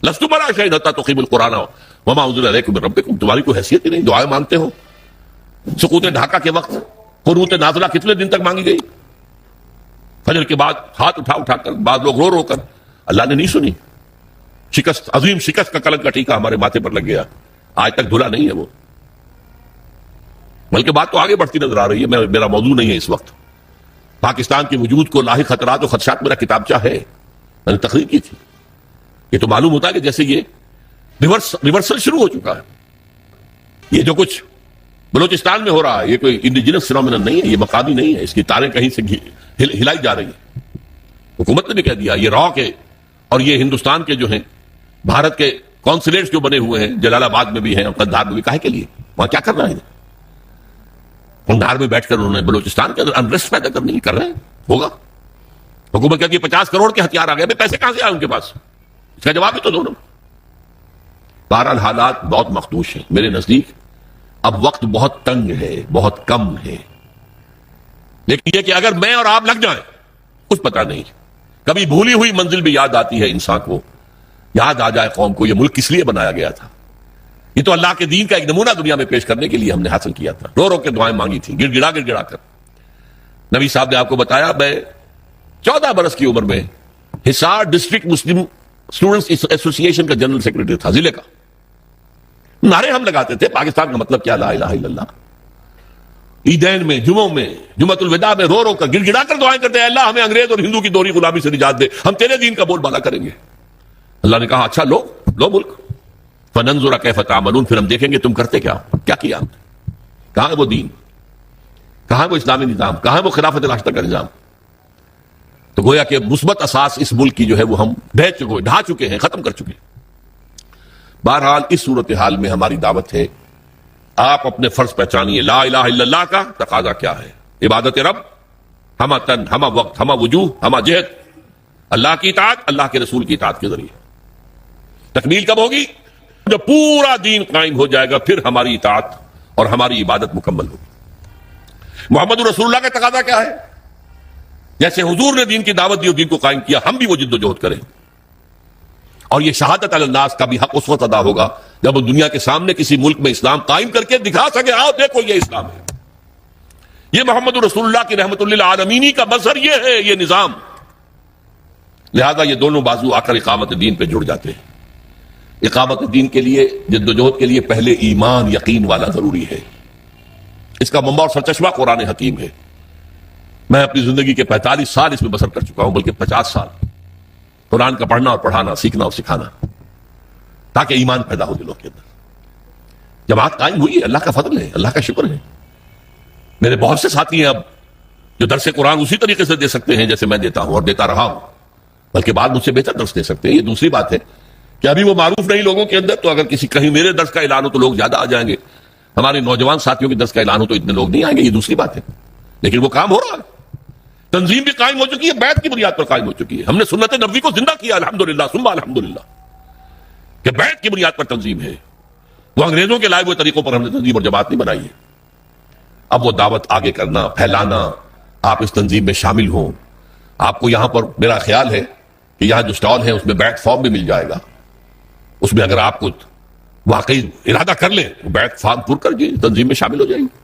لَسْتُ بَرَا شَيْءٍ حَتَّىٰ تُقِيمُوا الْقُرْآنَ وَمَا أُنزِلَ إِلَيْكُم مِّن رَّبِّكُم. تمہاری کوئی حیثیت ہی نہیں, دعائیں مانگتے ہو. سقوط ڈھاکہ کے وقت قنوت نازلہ کتنے دن تک مانگی گئی, فجر کے بعد ہاتھ اٹھا اٹھا کر, بعض لوگ رو رو کر. اللہ نے نہیں سنی. شکست, عظیم شکست کا کلنک کا ٹیکا ہمارے ماتھے پر لگ گیا, آج تک دھلا نہیں ہے وہ. بلکہ بات تو آگے بڑھتی نظر آ رہی ہے. میرا موضوع نہیں ہے اس وقت. پاکستان کے وجود کو لاحق خطرات و خدشات میرا کتابچہ ہے, میں نے تقریر کی تھی. یہ تو معلوم ہوتا ہے کہ جیسے یہ ریورسل شروع ہو چکا ہے. یہ جو کچھ بلوچستان میں ہو رہا ہے یہ کوئی انڈیجنس فینومینن نہیں ہے, یہ مقامی نہیں ہے. اس کی تاریں کہیں سے ہلائی جا رہی ہیں. حکومت نے بھی کہہ دیا یہ را کے, اور یہ ہندوستان کے جو ہیں بھارت کے کونسلیٹس جو بنے ہوئے ہیں, جلال آباد میں بھی ہیں اور قندھار میں بھی, کاہے کے لیے وہاں کیا کر رہا ہے. قندھار میں بیٹھ کر انہوں نے بلوچستان کے اندر انریسٹ پیدا کرنی کر رہے ہیں. ہوگا حکومت کہتی ہے 50 کروڑ کے ہتھیار آ گئے, پیسے کہاں سے آئے ان کے پاس, اس کا جواب بھی تو دو نا. بہرحال حالات بہت مخدوش ہیں میرے نزدیک. اب وقت بہت تنگ ہے, بہت کم ہے. لیکن یہ کہ اگر میں اور آپ لگ جائیں, کچھ پتہ نہیں, کبھی بھولی ہوئی منزل بھی یاد آتی ہے انسان کو. یاد آ جائے قوم کو یہ ملک کس لیے بنایا گیا تھا. یہ تو اللہ کے دین کا ایک نمونہ دنیا میں پیش کرنے کے لیے ہم نے حاصل کیا تھا. رو رو کے دعائیں مانگی تھی, گڑ گڑا کر. نبی صاحب نے آپ کو بتایا, میں 14 برس کی عمر میں حصار ڈسٹرکٹ مسلم اسٹوڈنٹس ایسوسی ایشن کا جنرل سیکرٹری تھا, ضلع کا. نعرے ہم لگاتے تھے, پاکستان کا مطلب کیا, لا الہ الا اللہ. عیدین میں, جمعوں میں, جمعۃ الوداع میں رو رو کر گڑ گڑا کر دعائیں کرتے ہیں, اللہ ہمیں انگریز اور ہندو کی دوہری غلامی سے نجات دے, ہم تیرے دین کا بول بالا کریں گے. اللہ نے کہا اچھا لو ملک. فننظر کیف تعملون، پھر ہم دیکھیں گے تم کرتے کیا کیا ہم نے، کہاں ہے وہ دین، کہاں ہے وہ اسلامی نظام، کہاں ہے وہ خلافت راشدہ کا نظام۔ تو گویا کہ مثبت اساس اس ملک کی جو ہے وہ ہم ڈھا چکے ہیں، ختم کر چکے ہیں۔ بہرحال اس صورتحال میں ہماری دعوت ہے، آپ اپنے فرض پہچانیے، لا الہ الا اللہ کا تقاضا کیا ہے، عبادت رب، ہمہ تن، ہمہ وقت، ہمہ وجوہ، ہمہ جہت، اللہ کی اطاعت، اللہ کے رسول کی اطاعت کے ذریعے۔ تکمیل کب ہوگی؟ جب پورا دین قائم ہو جائے گا، پھر ہماری اطاعت اور ہماری عبادت مکمل ہوگی۔ محمد رسول اللہ کا تقاضا کیا ہے؟ جیسے حضور نے دین کی دعوت دی اور دین کو قائم کیا، ہم بھی وہ جد و جہد کریں، اور یہ شہادت علی الناس کا بھی حق اس وقت ادا ہوگا جب وہ دنیا کے سامنے کسی ملک میں اسلام قائم کر کے دکھا سکے، آؤ دیکھو یہ اسلام ہے، یہ محمد رسول اللہ کی رحمت للعالمین کا مظہر یہ ہے، یہ نظام۔ لہذا یہ دونوں بازو آ کر اقامت دین پہ جڑ جاتے ہیں۔ اقامت دین کے لیے، جد و جہد کے لیے پہلے ایمان، یقین والا ضروری ہے۔ اس کا منبع اور سرچشمہ قرآن حکیم ہے۔ میں اپنی زندگی کے 45 سال اس میں بسر کر چکا ہوں، بلکہ 50 سال قرآن کا پڑھنا اور پڑھانا، سیکھنا اور سکھانا، تاکہ ایمان پیدا ہو دلوں کے اندر۔ جماعت قائم ہوئی ہے، اللہ کا فضل ہے، اللہ کا شکر ہے۔ میرے بہت سے ساتھی ہیں اب جو درس قرآن اسی طریقے سے دے سکتے ہیں جیسے میں دیتا ہوں اور دیتا رہا ہوں، بلکہ بعد مجھ سے بہتر درس دے سکتے ہیں۔ یہ دوسری بات ہے کہ ابھی وہ معروف نہیں لوگوں کے اندر، تو اگر کسی کہیں میرے درس کا اعلان ہو تو لوگ زیادہ آ جائیں گے، ہمارے نوجوان ساتھیوں کے درس کا اعلان ہو تو اتنے لوگ نہیں آئیں گے، یہ دوسری بات ہے، لیکن وہ کام ہو رہا ہے۔ تنظیم بھی قائم ہو چکی ہے، بیعت کی بنیاد پر قائم ہو چکی ہے۔ ہم نے سنت نبوی کو زندہ کیا، الحمدللہ ثم الحمدللہ، کہ بیعت کی بنیاد پر تنظیم ہے۔ وہ انگریزوں کے لائے ہوئے طریقوں پر ہم نے تنظیم اور جماعت نہیں بنائی ہے۔ اب وہ دعوت آگے کرنا، پھیلانا، آپ اس تنظیم میں شامل ہوں۔ آپ کو یہاں پر میرا خیال ہے کہ یہاں جو سٹال ہے اس میں بیعت فارم بھی مل جائے گا، اس میں اگر آپ کو واقعی ارادہ کر لیں تو بیعت فارم پر کر کے تنظیم میں شامل ہو جائیں گے۔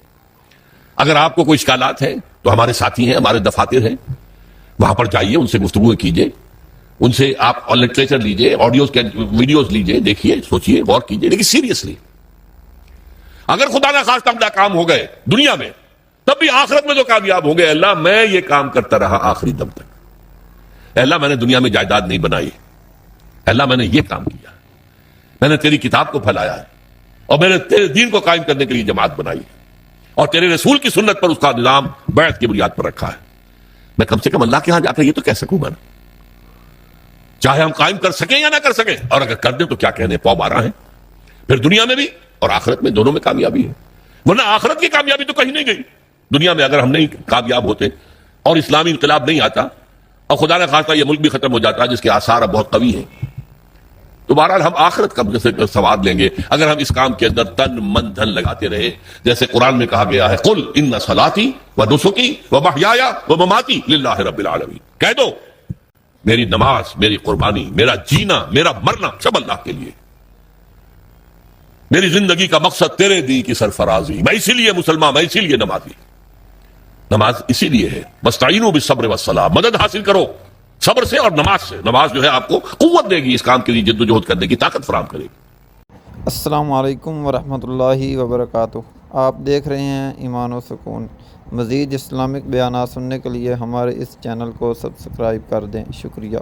اگر آپ کو کوئی اشکالات ہیں تو ہمارے ساتھی ہیں، ہمارے دفاتر ہیں، وہاں پر جائیے، ان سے گفتگو کیجیے، ان سے آپ لٹریچر لیجیے، آڈیوز کے ویڈیوز لیجیے، دیکھیے، سوچیے، غور کیجیے، لیکن سیریسلی۔ اگر خدا نہ خواستہ ہم ناکام ہو گئے دنیا میں، تب بھی آخرت میں جو کامیاب ہوں گے، اللہ میں یہ کام کرتا رہا آخری دم تک، اللہ میں نے دنیا میں جائیداد نہیں بنائی، اللہ میں نے یہ کام کیا، میں نے تیری کتاب کو پھیلایا ہے، اور میں نے تیرے دین کو قائم کرنے کے لیے جماعت بنائی ہے، اور تیرے رسول کی سنت پر اس کا نظام بیعت کی بنیاد پر رکھا ہے۔ میں کم سے کم اللہ کے ہاں جا کر یہ تو کہہ سکوں گا نا، چاہے ہم قائم کر سکیں یا نہ کر سکیں، اور اگر کر دیں تو کیا کہنے، پاؤ 12 ہیں، پھر دنیا میں بھی اور آخرت میں، دونوں میں کامیابی ہے۔ ورنہ آخرت کی کامیابی تو کہیں نہیں گئی، دنیا میں اگر ہم نہیں کامیاب ہوتے اور اسلامی انقلاب نہیں آتا اور خدا نہ خواستہ یہ ملک بھی ختم ہو جاتا جس کے آثار اب بہت قوی ہیں، تو بہرحال ہم آخرت کا ثواب لیں گے اگر ہم اس کام کے اندر تن من دھن لگاتے رہے، جیسے قرآن میں کہا گیا ہے، قل ان صلاتی و نسکی و محیای و مماتی للہ رب العالمین، کہہ دو میری نماز، میری قربانی، میرا جینا، میرا مرنا سب اللہ کے لیے، میری زندگی کا مقصد تیرے دین کی سرفرازی، میں اسی لیے مسلمان، میں اسی لیے نمازی، نماز اسی لیے ہے، واستعینوا بالصبر والصلاۃ، مدد حاصل کرو صبر سے اور نماز سے، نماز جو ہے آپ کو قوت دے گی، اس کام کے لیے جد و جہد کرنے کی طاقت فراہم کرے گی۔ السلام علیکم ورحمۃ اللہ وبرکاتہ۔ آپ دیکھ رہے ہیں ایمان و سکون۔ مزید اسلامک بیانات سننے کے لیے ہمارے اس چینل کو سبسکرائب کر دیں، شکریہ۔